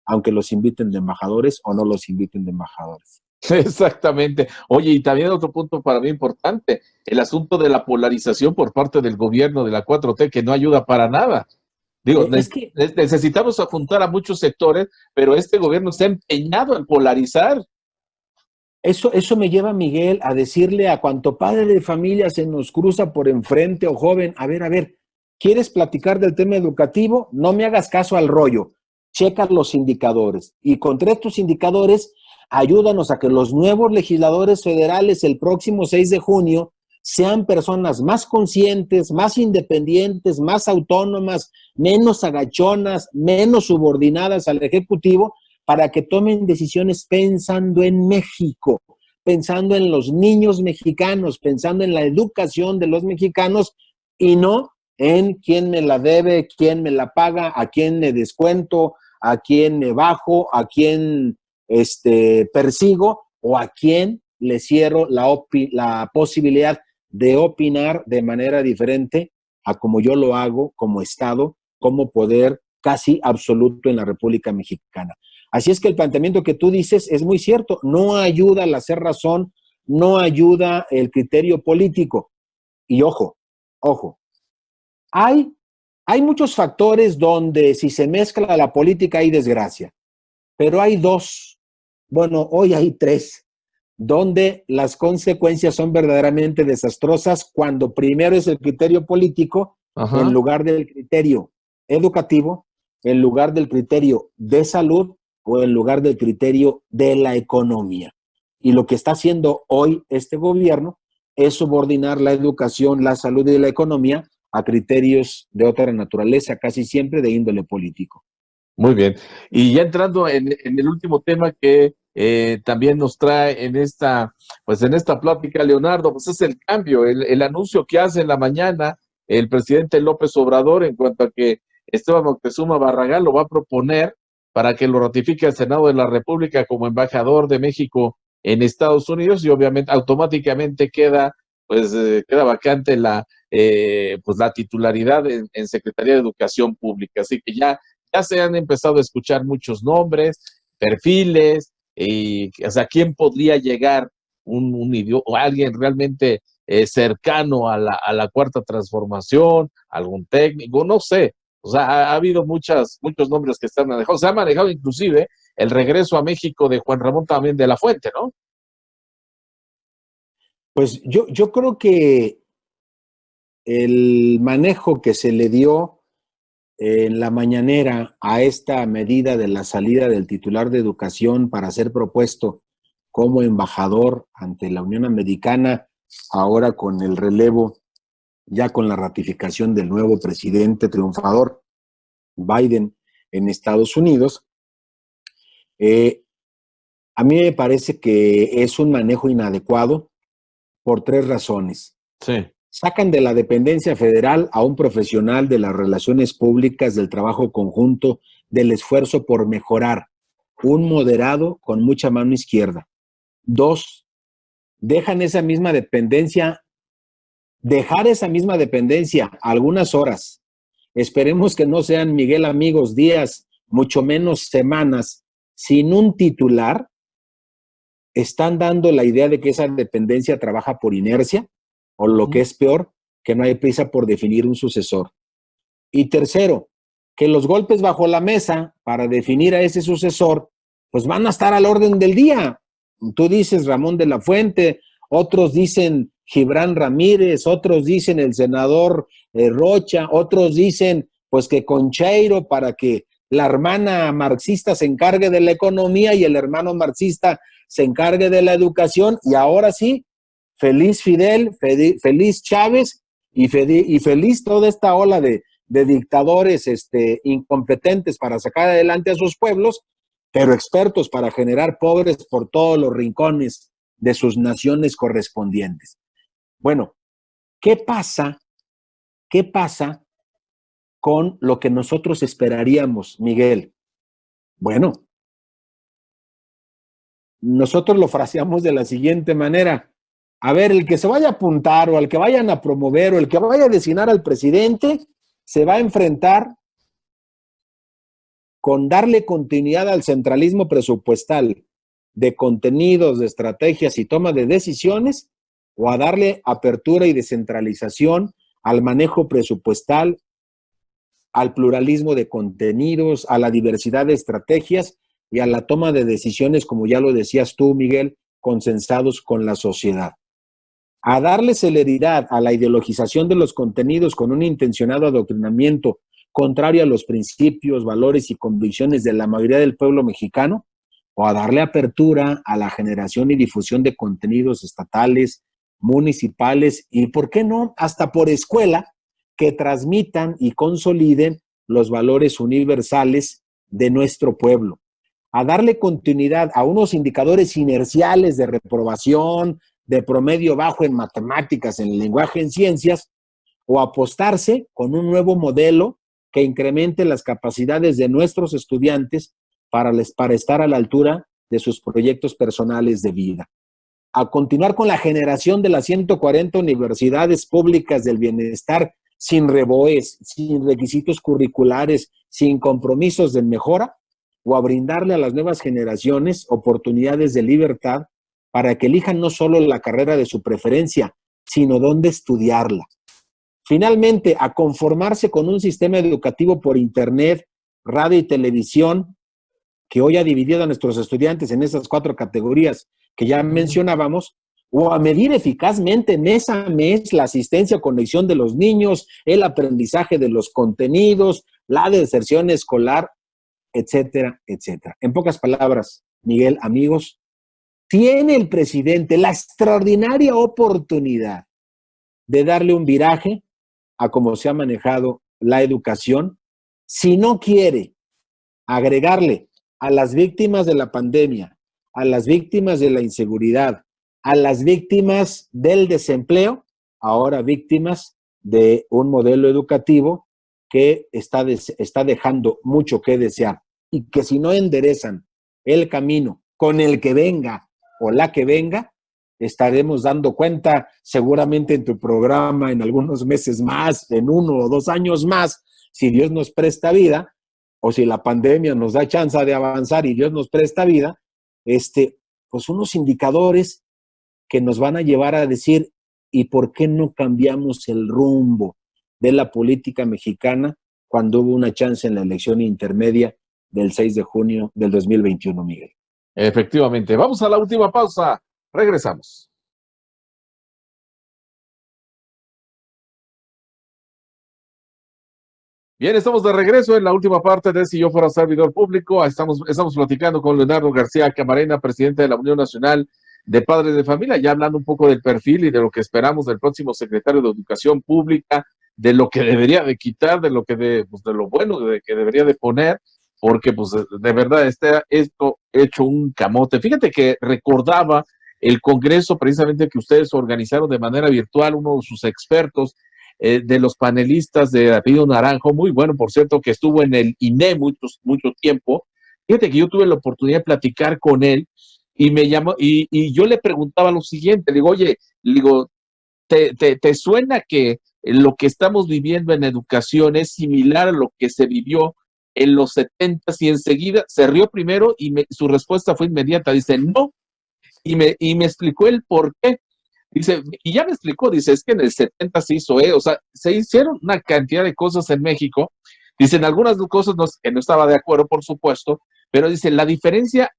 aunque los inviten de embajadores o no los inviten de embajadores. Exactamente. Oye, y también otro punto para mí importante, el asunto de la polarización por parte del gobierno de la 4T, que no ayuda para nada. Digo, necesitamos juntar a muchos sectores, pero este gobierno está empeñado en polarizar. Eso me lleva, Miguel, a decirle a cuanto padre de familia se nos cruza por enfrente o joven, a ver, ¿quieres platicar del tema educativo? No me hagas caso al rollo, checa los indicadores. Y contra estos indicadores, ayúdanos a que los nuevos legisladores federales el próximo 6 de junio sean personas más conscientes, más independientes, más autónomas, menos agachonas, menos subordinadas al Ejecutivo, para que tomen decisiones pensando en México, pensando en los niños mexicanos, pensando en la educación de los mexicanos y no en quién me la debe, quién me la paga, a quién me descuento, a quién me bajo, a quién persigo o a quién le cierro la posibilidad de opinar de manera diferente a como yo lo hago como Estado, como poder casi absoluto en la República Mexicana. Así es que el planteamiento que tú dices es muy cierto, no ayuda al hacer razón, no ayuda el criterio político. Y ojo, hay muchos factores donde si se mezcla la política hay desgracia, pero hay 2, bueno, hoy hay 3, donde las consecuencias son verdaderamente desastrosas cuando primero es el criterio político en lugar del criterio educativo, en lugar del criterio de salud o en lugar del criterio de la economía. Y lo que está haciendo hoy este gobierno es subordinar la educación, la salud y la economía a criterios de otra naturaleza, casi siempre de índole político. Muy bien. Y ya entrando en el último tema que también nos trae en esta plática, Leonardo, pues es el cambio, el anuncio que hace en la mañana el presidente López Obrador en cuanto a que Esteban Moctezuma Barragán lo va a proponer para que lo ratifique el Senado de la República como embajador de México en Estados Unidos y obviamente automáticamente queda vacante la titularidad en Secretaría de Educación Pública. Así que ya se han empezado a escuchar muchos nombres, perfiles, o sea, ¿quién podría llegar un idioma o alguien realmente cercano a la cuarta transformación, algún técnico, no sé? O sea, ha habido muchos nombres que están manejados. Se ha manejado inclusive el regreso a México de Juan Ramón también de la Fuente, ¿no? Pues yo creo que el manejo que se le dio en la mañanera a esta medida de la salida del titular de Educación para ser propuesto como embajador ante la Unión Americana, ahora con el relevo, ya con la ratificación del nuevo presidente triunfador, Biden, en Estados Unidos, a mí me parece que es un manejo inadecuado por 3 razones. Sí. Sacan de la dependencia federal a un profesional de las relaciones públicas, del trabajo conjunto, del esfuerzo por mejorar, un moderado con mucha mano izquierda. 2, dejar esa misma dependencia algunas horas. Esperemos que no sean Miguel Amigos Díaz mucho menos semanas, sin un titular, están dando la idea de que esa dependencia trabaja por inercia, o lo que es peor, que no hay prisa por definir un sucesor. Y tercero, que los golpes bajo la mesa para definir a ese sucesor, pues van a estar al orden del día. Tú dices Ramón de la Fuente, otros dicen Gibran Ramírez, otros dicen el senador Rocha, otros dicen pues que Concheiro, para que la hermana marxista se encargue de la economía y el hermano marxista se encargue de la educación, y ahora sí, feliz Fidel, feliz Chávez y feliz toda esta ola de dictadores incompetentes para sacar adelante a sus pueblos, pero expertos para generar pobres por todos los rincones de sus naciones correspondientes. Bueno, ¿qué pasa con lo que nosotros esperaríamos, Miguel? Bueno, nosotros lo fraseamos de la siguiente manera: a ver, el que se vaya a apuntar o al que vayan a promover o el que vaya a designar al presidente se va a enfrentar con darle continuidad al centralismo presupuestal de contenidos, de estrategias y toma de decisiones, o a darle apertura y descentralización al manejo presupuestal, al pluralismo de contenidos, a la diversidad de estrategias y a la toma de decisiones, como ya lo decías tú, Miguel, consensados con la sociedad. A darle celeridad a la ideologización de los contenidos con un intencionado adoctrinamiento contrario a los principios, valores y convicciones de la mayoría del pueblo mexicano, o a darle apertura a la generación y difusión de contenidos estatales, municipales y, ¿por qué no?, hasta por escuela, que transmitan y consoliden los valores universales de nuestro pueblo. A darle continuidad a unos indicadores inerciales de reprobación, de promedio bajo en matemáticas, en el lenguaje, en ciencias, o apostarse con un nuevo modelo que incremente las capacidades de nuestros estudiantes para estar a la altura de sus proyectos personales de vida. A continuar con la generación de las 140 universidades públicas del bienestar sin reboes, sin requisitos curriculares, sin compromisos de mejora, o a brindarle a las nuevas generaciones oportunidades de libertad para que elijan no solo la carrera de su preferencia, sino dónde estudiarla. Finalmente, a conformarse con un sistema educativo por internet, radio y televisión, que hoy ha dividido a nuestros estudiantes en esas 4 categorías que ya mencionábamos, o a medir eficazmente mes a mes la asistencia o conexión de los niños, el aprendizaje de los contenidos, la deserción escolar, etcétera, etcétera. En pocas palabras, Miguel, amigos, tiene el presidente la extraordinaria oportunidad de darle un viraje a cómo se ha manejado la educación, si no quiere agregarle a las víctimas de la pandemia, a las víctimas de la inseguridad, a las víctimas del desempleo, ahora víctimas de un modelo educativo que está dejando mucho que desear, y que si no enderezan el camino con el que venga o la que venga, estaremos dando cuenta seguramente en tu programa en algunos meses más, en 1 o 2 años más, si Dios nos presta vida, o si la pandemia nos da chance de avanzar y Dios nos presta vida, pues unos indicadores que nos van a llevar a decir, ¿y por qué no cambiamos el rumbo de la política mexicana cuando hubo una chance en la elección intermedia del 6 de junio del 2021, Miguel? Efectivamente. Vamos a la última pausa. Regresamos. Bien, estamos de regreso en la última parte de Si Yo Fuera Servidor Público. Estamos platicando con Leonardo García Camarena, presidente de la Unión Nacional de Padres de Familia, ya hablando un poco del perfil y de lo que esperamos del próximo secretario de Educación Pública, de lo que debería de quitar, de lo bueno que debería de poner, porque pues de verdad está esto hecho un camote. Fíjate que recordaba el congreso precisamente que ustedes organizaron de manera virtual, uno de sus expertos, de los panelistas de apellido Naranjo, muy bueno, por cierto, que estuvo en el INE mucho tiempo. Fíjate que yo tuve la oportunidad de platicar con él y me llamó, y yo le preguntaba lo siguiente, le digo, oye, ¿te suena que lo que estamos viviendo en educación es similar a lo que se vivió en los 70 y enseguida se rió primero y su respuesta fue inmediata, dice, no, y me explicó el por qué. Dice, y ya me explicó, dice, es que en el 70 se hizo, o sea, se hicieron una cantidad de cosas en México. Dicen algunas cosas que no estaba de acuerdo, por supuesto, pero dice, la diferencia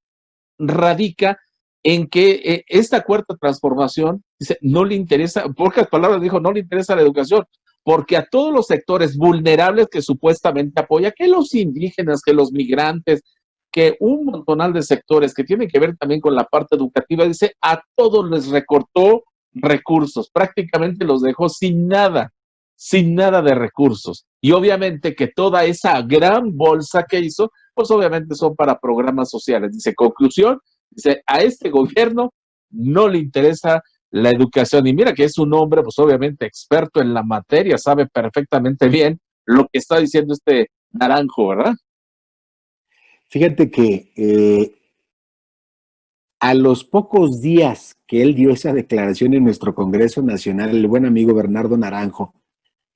radica en que esta cuarta transformación, dice, no le interesa, en pocas palabras dijo, no le interesa la educación, porque a todos los sectores vulnerables que supuestamente apoya, que los indígenas, que los migrantes, que un montonal de sectores que tienen que ver también con la parte educativa, dice, a todos les recortó recursos, prácticamente los dejó sin nada de recursos. Y obviamente que toda esa gran bolsa que hizo, pues obviamente son para programas sociales. Dice, conclusión, dice, a este gobierno no le interesa la educación. Y mira que es un hombre, pues obviamente experto en la materia, sabe perfectamente bien lo que está diciendo este Naranjo, ¿verdad? Fíjate que a los pocos días que él dio esa declaración en nuestro Congreso Nacional, el buen amigo Bernardo Naranjo,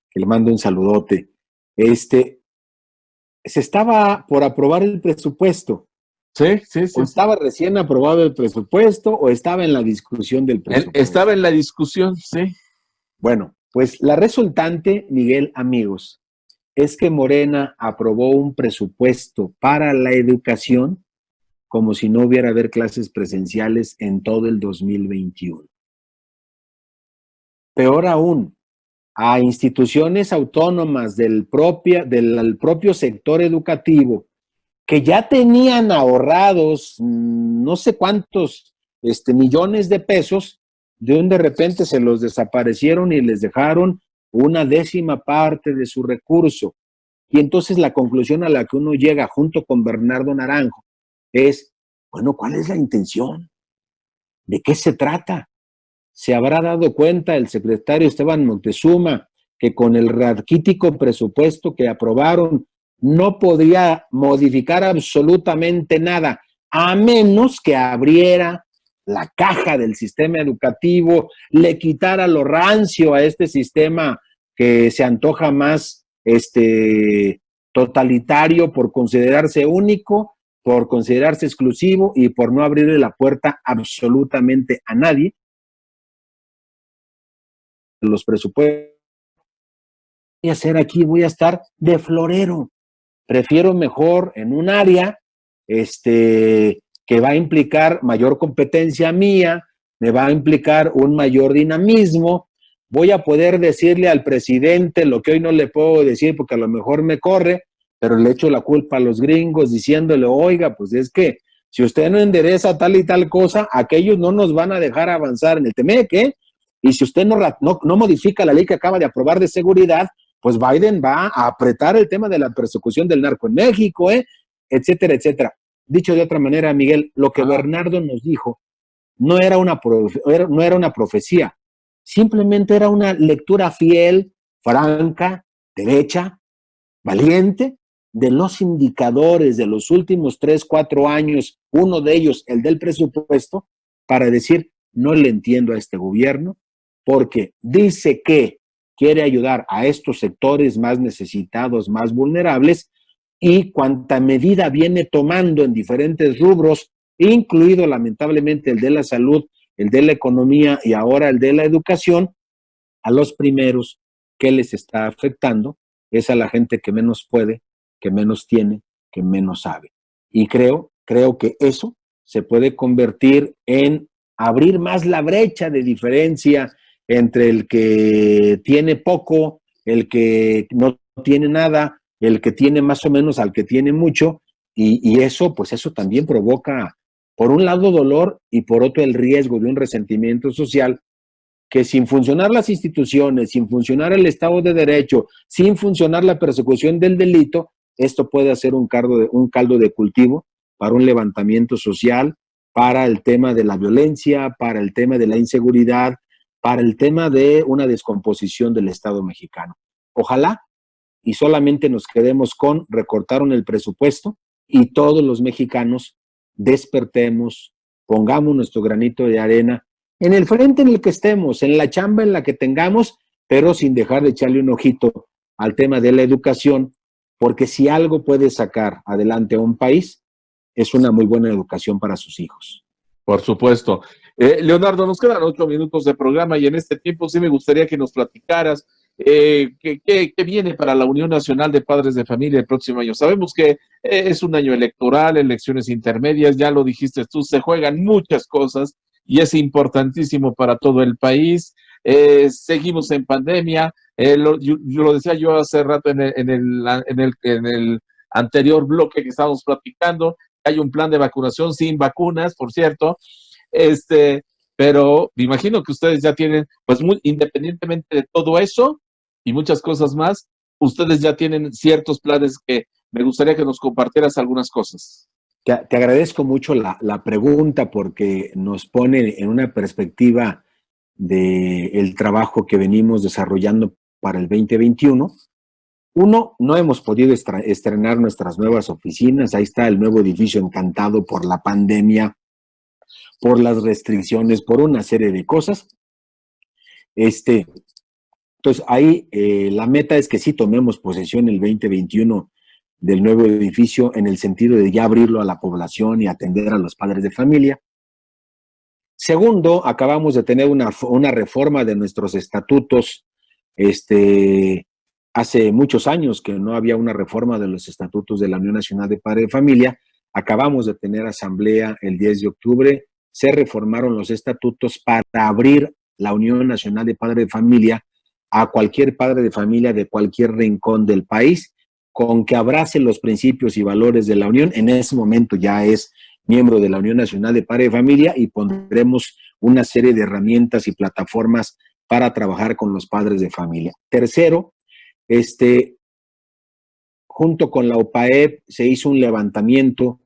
que le mando un saludote, se estaba por aprobar el presupuesto. Sí. O estaba recién aprobado el presupuesto o estaba en la discusión del presupuesto. Estaba en la discusión, sí. Bueno, pues la resultante, Miguel, amigos, es que Morena aprobó un presupuesto para la educación como si no hubiera haber clases presenciales en todo el 2021. Peor aún, a instituciones autónomas del propio sector educativo que ya tenían ahorrados no sé cuántos millones de pesos, de repente se los desaparecieron y les dejaron una 10ª parte de su recurso. Y entonces la conclusión a la que uno llega junto con Bernardo Naranjo es, bueno, ¿cuál es la intención? ¿De qué se trata? ¿Se habrá dado cuenta el secretario Esteban Moctezuma que con el raquítico presupuesto que aprobaron no podía modificar absolutamente nada, a menos que abriera la caja del sistema educativo, le quitara lo rancio a este sistema que se antoja más totalitario por considerarse único, por considerarse exclusivo y por no abrirle la puerta absolutamente a nadie? Los presupuestos voy a hacer aquí, voy a estar de florero. Prefiero mejor en un área que va a implicar mayor competencia mía, me va a implicar un mayor dinamismo, voy a poder decirle al presidente lo que hoy no le puedo decir porque a lo mejor me corre, pero le echo la culpa a los gringos diciéndole, oiga, pues es que si usted no endereza tal y tal cosa, aquellos no nos van a dejar avanzar en el TEMEC, ¿eh? Y si usted no modifica la ley que acaba de aprobar de seguridad, pues Biden va a apretar el tema de la persecución del narco en México, etcétera, etcétera. Dicho de otra manera, Miguel, lo que Bernardo nos dijo no era una profecía, simplemente era una lectura fiel, franca, derecha, valiente, de los indicadores de los últimos 3, 4 años, uno de ellos, el del presupuesto, para decir, no le entiendo a este gobierno, porque dice que quiere ayudar a estos sectores más necesitados, más vulnerables, y cuanta medida viene tomando en diferentes rubros, incluido lamentablemente el de la salud, el de la economía y ahora el de la educación, a los primeros que les está afectando es a la gente que menos puede, que menos tiene, que menos sabe. Y creo que eso se puede convertir en abrir más la brecha de diferencia entre el que tiene poco, el que no tiene nada, el que tiene más o menos al que tiene mucho, y eso, pues eso también provoca, por un lado, dolor y por otro el riesgo de un resentimiento social que sin funcionar las instituciones, sin funcionar el Estado de Derecho, sin funcionar la persecución del delito, esto puede hacer un caldo de cultivo para un levantamiento social, para el tema de la violencia, para el tema de la inseguridad, para el tema de una descomposición del Estado mexicano. Ojalá y solamente nos quedemos con recortaron el presupuesto y todos los mexicanos despertemos, pongamos nuestro granito de arena en el frente en el que estemos, en la chamba en la que tengamos, pero sin dejar de echarle un ojito al tema de la educación, porque si algo puede sacar adelante a un país, es una muy buena educación para sus hijos. Por supuesto. Leonardo, nos quedan 8 minutos de programa y en este tiempo sí me gustaría que nos platicaras qué viene para la Unión Nacional de Padres de Familia el próximo año. Sabemos que es un año electoral, elecciones intermedias, ya lo dijiste tú, se juegan muchas cosas y es importantísimo para todo el país. Seguimos en pandemia, yo lo decía yo hace rato en el anterior bloque que estábamos platicando, hay un plan de vacunación sin vacunas, por cierto, pero me imagino que ustedes ya tienen, pues independientemente de todo eso y muchas cosas más, ustedes ya tienen ciertos planes que me gustaría que nos compartieras algunas cosas. Te agradezco mucho la pregunta porque nos pone en una perspectiva del trabajo que venimos desarrollando para el 2021. Uno, no hemos podido estrenar nuestras nuevas oficinas. Ahí está el nuevo edificio encantado por la pandemia, por las restricciones, por una serie de cosas. Entonces, ahí la meta es que sí tomemos posesión el 2021 del nuevo edificio en el sentido de ya abrirlo a la población y atender a los padres de familia. Segundo, acabamos de tener una reforma de nuestros estatutos. Hace muchos años que no había una reforma de los estatutos de la Unión Nacional de Padres de Familia. Acabamos de tener asamblea el 10 de octubre. Se reformaron los estatutos para abrir la Unión Nacional de Padres de Familia a cualquier padre de familia de cualquier rincón del país, con que abrace los principios y valores de la Unión. En ese momento ya es miembro de la Unión Nacional de Padres de Familia y pondremos una serie de herramientas y plataformas para trabajar con los padres de familia. Tercero, junto con la OPAEP se hizo un levantamiento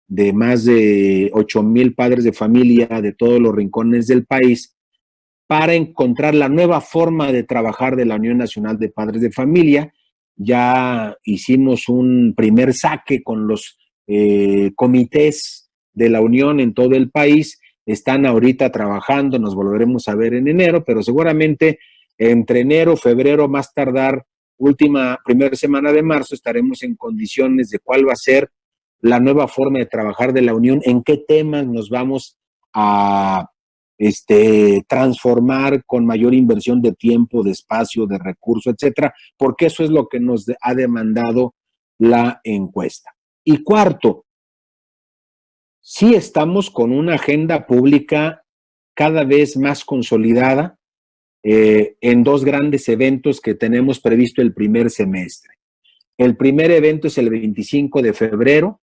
de más de 8,000 padres de familia de todos los rincones del país para encontrar la nueva forma de trabajar de la Unión Nacional de Padres de Familia. Ya hicimos un primer saque con los comités de la Unión en todo el país. Están ahorita trabajando, nos volveremos a ver en enero, pero seguramente entre enero, febrero, más tardar, primera semana de marzo, estaremos en condiciones de cuál va a ser la nueva forma de trabajar de la Unión, en qué temas nos vamos a transformar con mayor inversión de tiempo, de espacio, de recursos, etcétera, porque eso es lo que nos ha demandado la encuesta. Y cuarto, sí estamos con una agenda pública cada vez más consolidada en dos grandes eventos que tenemos previsto el primer semestre. El primer evento es el 25 de febrero.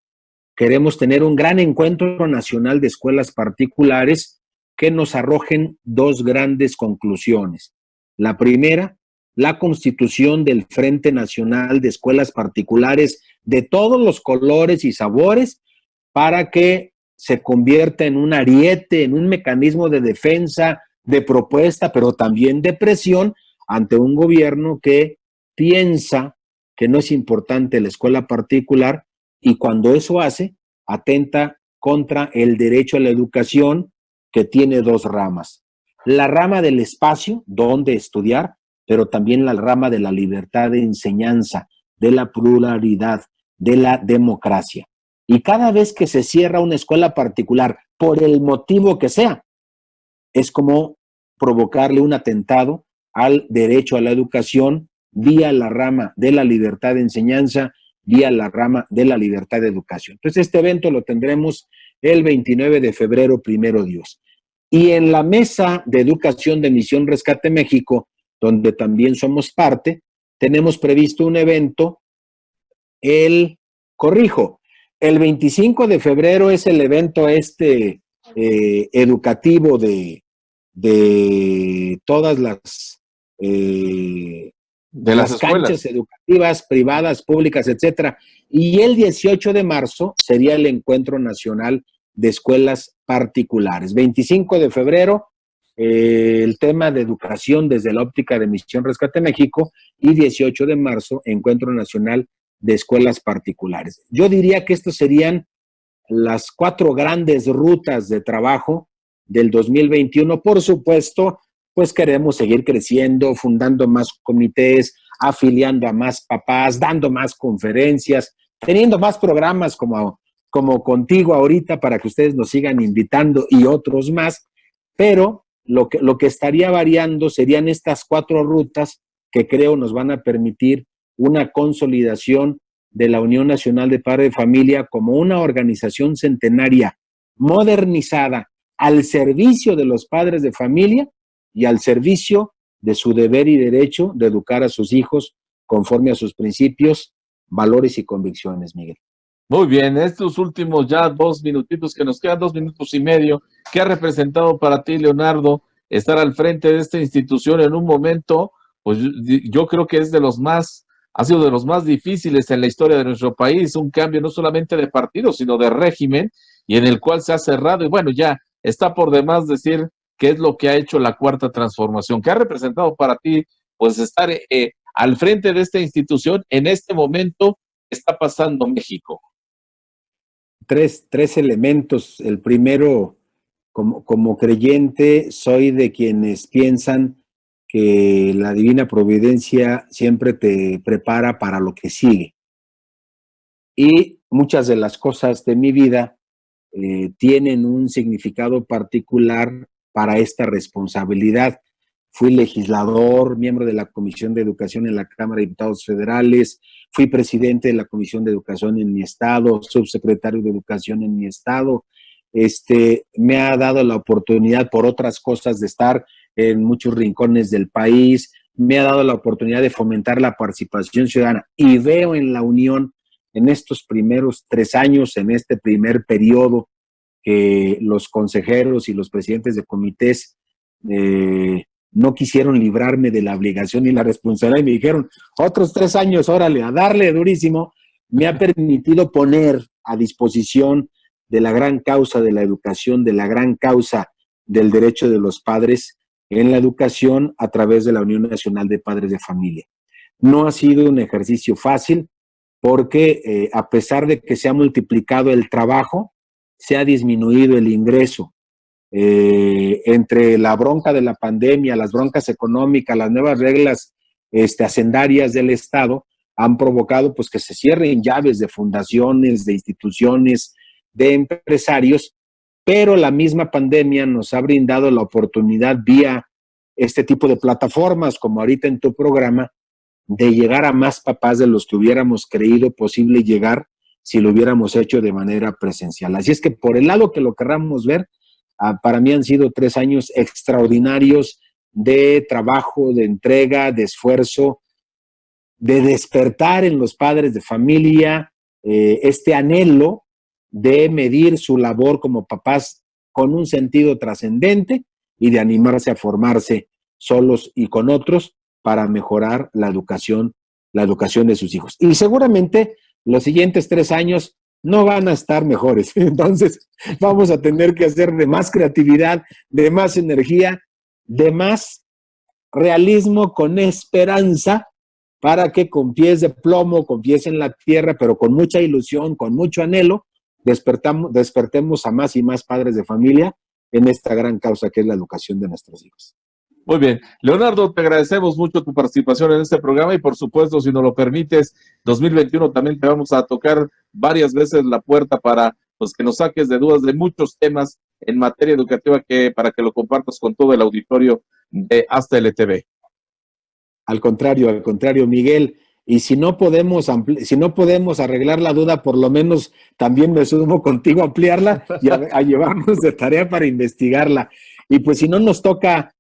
Queremos tener un gran encuentro nacional de escuelas particulares que nos arrojen dos grandes conclusiones. La primera, la constitución del Frente Nacional de Escuelas Particulares de todos los colores y sabores para que se convierta en un ariete, en un mecanismo de defensa, de propuesta, pero también de presión ante un gobierno que piensa que no es importante la escuela particular y cuando eso hace, atenta contra el derecho a la educación, que tiene dos ramas. La rama del espacio, donde estudiar, pero también la rama de la libertad de enseñanza, de la pluralidad, de la democracia. Y cada vez que se cierra una escuela particular, por el motivo que sea, es como provocarle un atentado al derecho a la educación vía la rama de la libertad de enseñanza, vía la rama de la libertad de educación. Entonces, este evento lo tendremos el 29 de febrero, primero Dios. Y en la mesa de educación de Misión Rescate México, donde también somos parte, tenemos previsto un evento, el 25 de febrero es el evento educativo de todas las canchas educativas, privadas, públicas, etcétera. Y el 18 de marzo sería el Encuentro Nacional de Escuelas Particulares. 25 de febrero, el tema de educación desde la óptica de Misión Rescate México y 18 de marzo, Encuentro Nacional de Escuelas Particulares. Yo diría que estos serían las 4 grandes rutas de trabajo del 2021. Por supuesto, pues queremos seguir creciendo, fundando más comités, afiliando a más papás, dando más conferencias, teniendo más programas como contigo ahorita para que ustedes nos sigan invitando y otros más, pero lo que estaría variando serían estas 4 rutas que creo nos van a permitir una consolidación de la Unión Nacional de Padres de Familia como una organización centenaria modernizada al servicio de los padres de familia y al servicio de su deber y derecho de educar a sus hijos conforme a sus principios, valores y convicciones, Miguel. Muy bien, estos últimos ya 2 minutitos que nos quedan, 2 minutos y medio, ¿qué ha representado para ti, Leonardo, estar al frente de esta institución en un momento, pues yo creo que ha sido de los más difíciles en la historia de nuestro país, un cambio no solamente de partido, sino de régimen, y en el cual se ha cerrado, y bueno, ya está por demás decir qué es lo que ha hecho la Cuarta Transformación? ¿Qué ha representado para ti, pues, estar al frente de esta institución en este momento que está pasando México? Tres elementos. El primero, como creyente, soy de quienes piensan que la divina providencia siempre te prepara para lo que sigue. Y muchas de las cosas de mi vida tienen un significado particular para esta responsabilidad. Fui legislador, miembro de la Comisión de Educación en la Cámara de Diputados Federales, fui presidente de la Comisión de Educación en mi estado, subsecretario de Educación en mi estado. Me ha dado la oportunidad, por otras cosas, de estar en muchos rincones del país, me ha dado la oportunidad de fomentar la participación ciudadana y veo en la Unión, en estos primeros 3 años, en este primer periodo, que los consejeros y los presidentes de comités no quisieron librarme de la obligación y la responsabilidad y me dijeron, otros 3 años, órale, a darle durísimo, me ha permitido poner a disposición de la gran causa de la educación, de la gran causa del derecho de los padres en la educación a través de la Unión Nacional de Padres de Familia. No ha sido un ejercicio fácil porque a pesar de que se ha multiplicado el trabajo, se ha disminuido el ingreso. Entre la bronca de la pandemia, las broncas económicas, las nuevas reglas hacendarias del Estado han provocado pues que se cierren llaves de fundaciones, de instituciones, de empresarios, pero la misma pandemia nos ha brindado la oportunidad vía este tipo de plataformas, como ahorita en tu programa, de llegar a más papás de los que hubiéramos creído posible llegar si lo hubiéramos hecho de manera presencial. Así es que por el lado que lo querramos ver, para mí han sido 3 años extraordinarios de trabajo, de entrega, de esfuerzo, de despertar en los padres de familia este anhelo de medir su labor como papás con un sentido trascendente y de animarse a formarse solos y con otros para mejorar la educación de sus hijos. Y seguramente los siguientes 3 años no van a estar mejores. Entonces vamos a tener que hacer de más creatividad, de más energía, de más realismo con esperanza para que con pies de plomo, con pies en la tierra, pero con mucha ilusión, con mucho anhelo, despertemos a más y más padres de familia en esta gran causa que es la educación de nuestros hijos. Muy bien. Leonardo, te agradecemos mucho tu participación en este programa y por supuesto, si nos lo permites, 2021 también te vamos a tocar varias veces la puerta para pues, que nos saques de dudas de muchos temas en materia educativa para que lo compartas con todo el auditorio de Hasta LTV. Al contrario, Miguel. Y si no podemos arreglar la duda, por lo menos también me sumo contigo a ampliarla y a llevarnos de tarea para investigarla. Y pues si no nos toca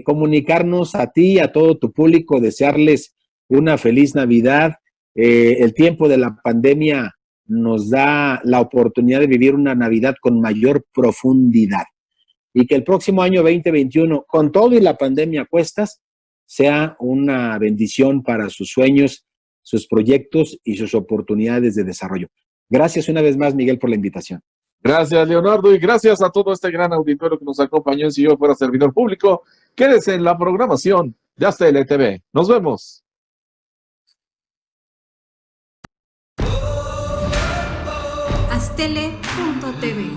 comunicarnos a ti y a todo tu público, desearles una feliz Navidad. El tiempo de la pandemia nos da la oportunidad de vivir una Navidad con mayor profundidad y que el próximo año 2021, con todo y la pandemia a cuestas, sea una bendición para sus sueños, sus proyectos y sus oportunidades de desarrollo. Gracias una vez más, Miguel, por la invitación. Gracias, Leonardo, y gracias a todo este gran auditorio que nos acompañó en Si Yo Fuera Servidor Público. Quédese en la programación de Hasta LTV. Nos vemos. Astele.tv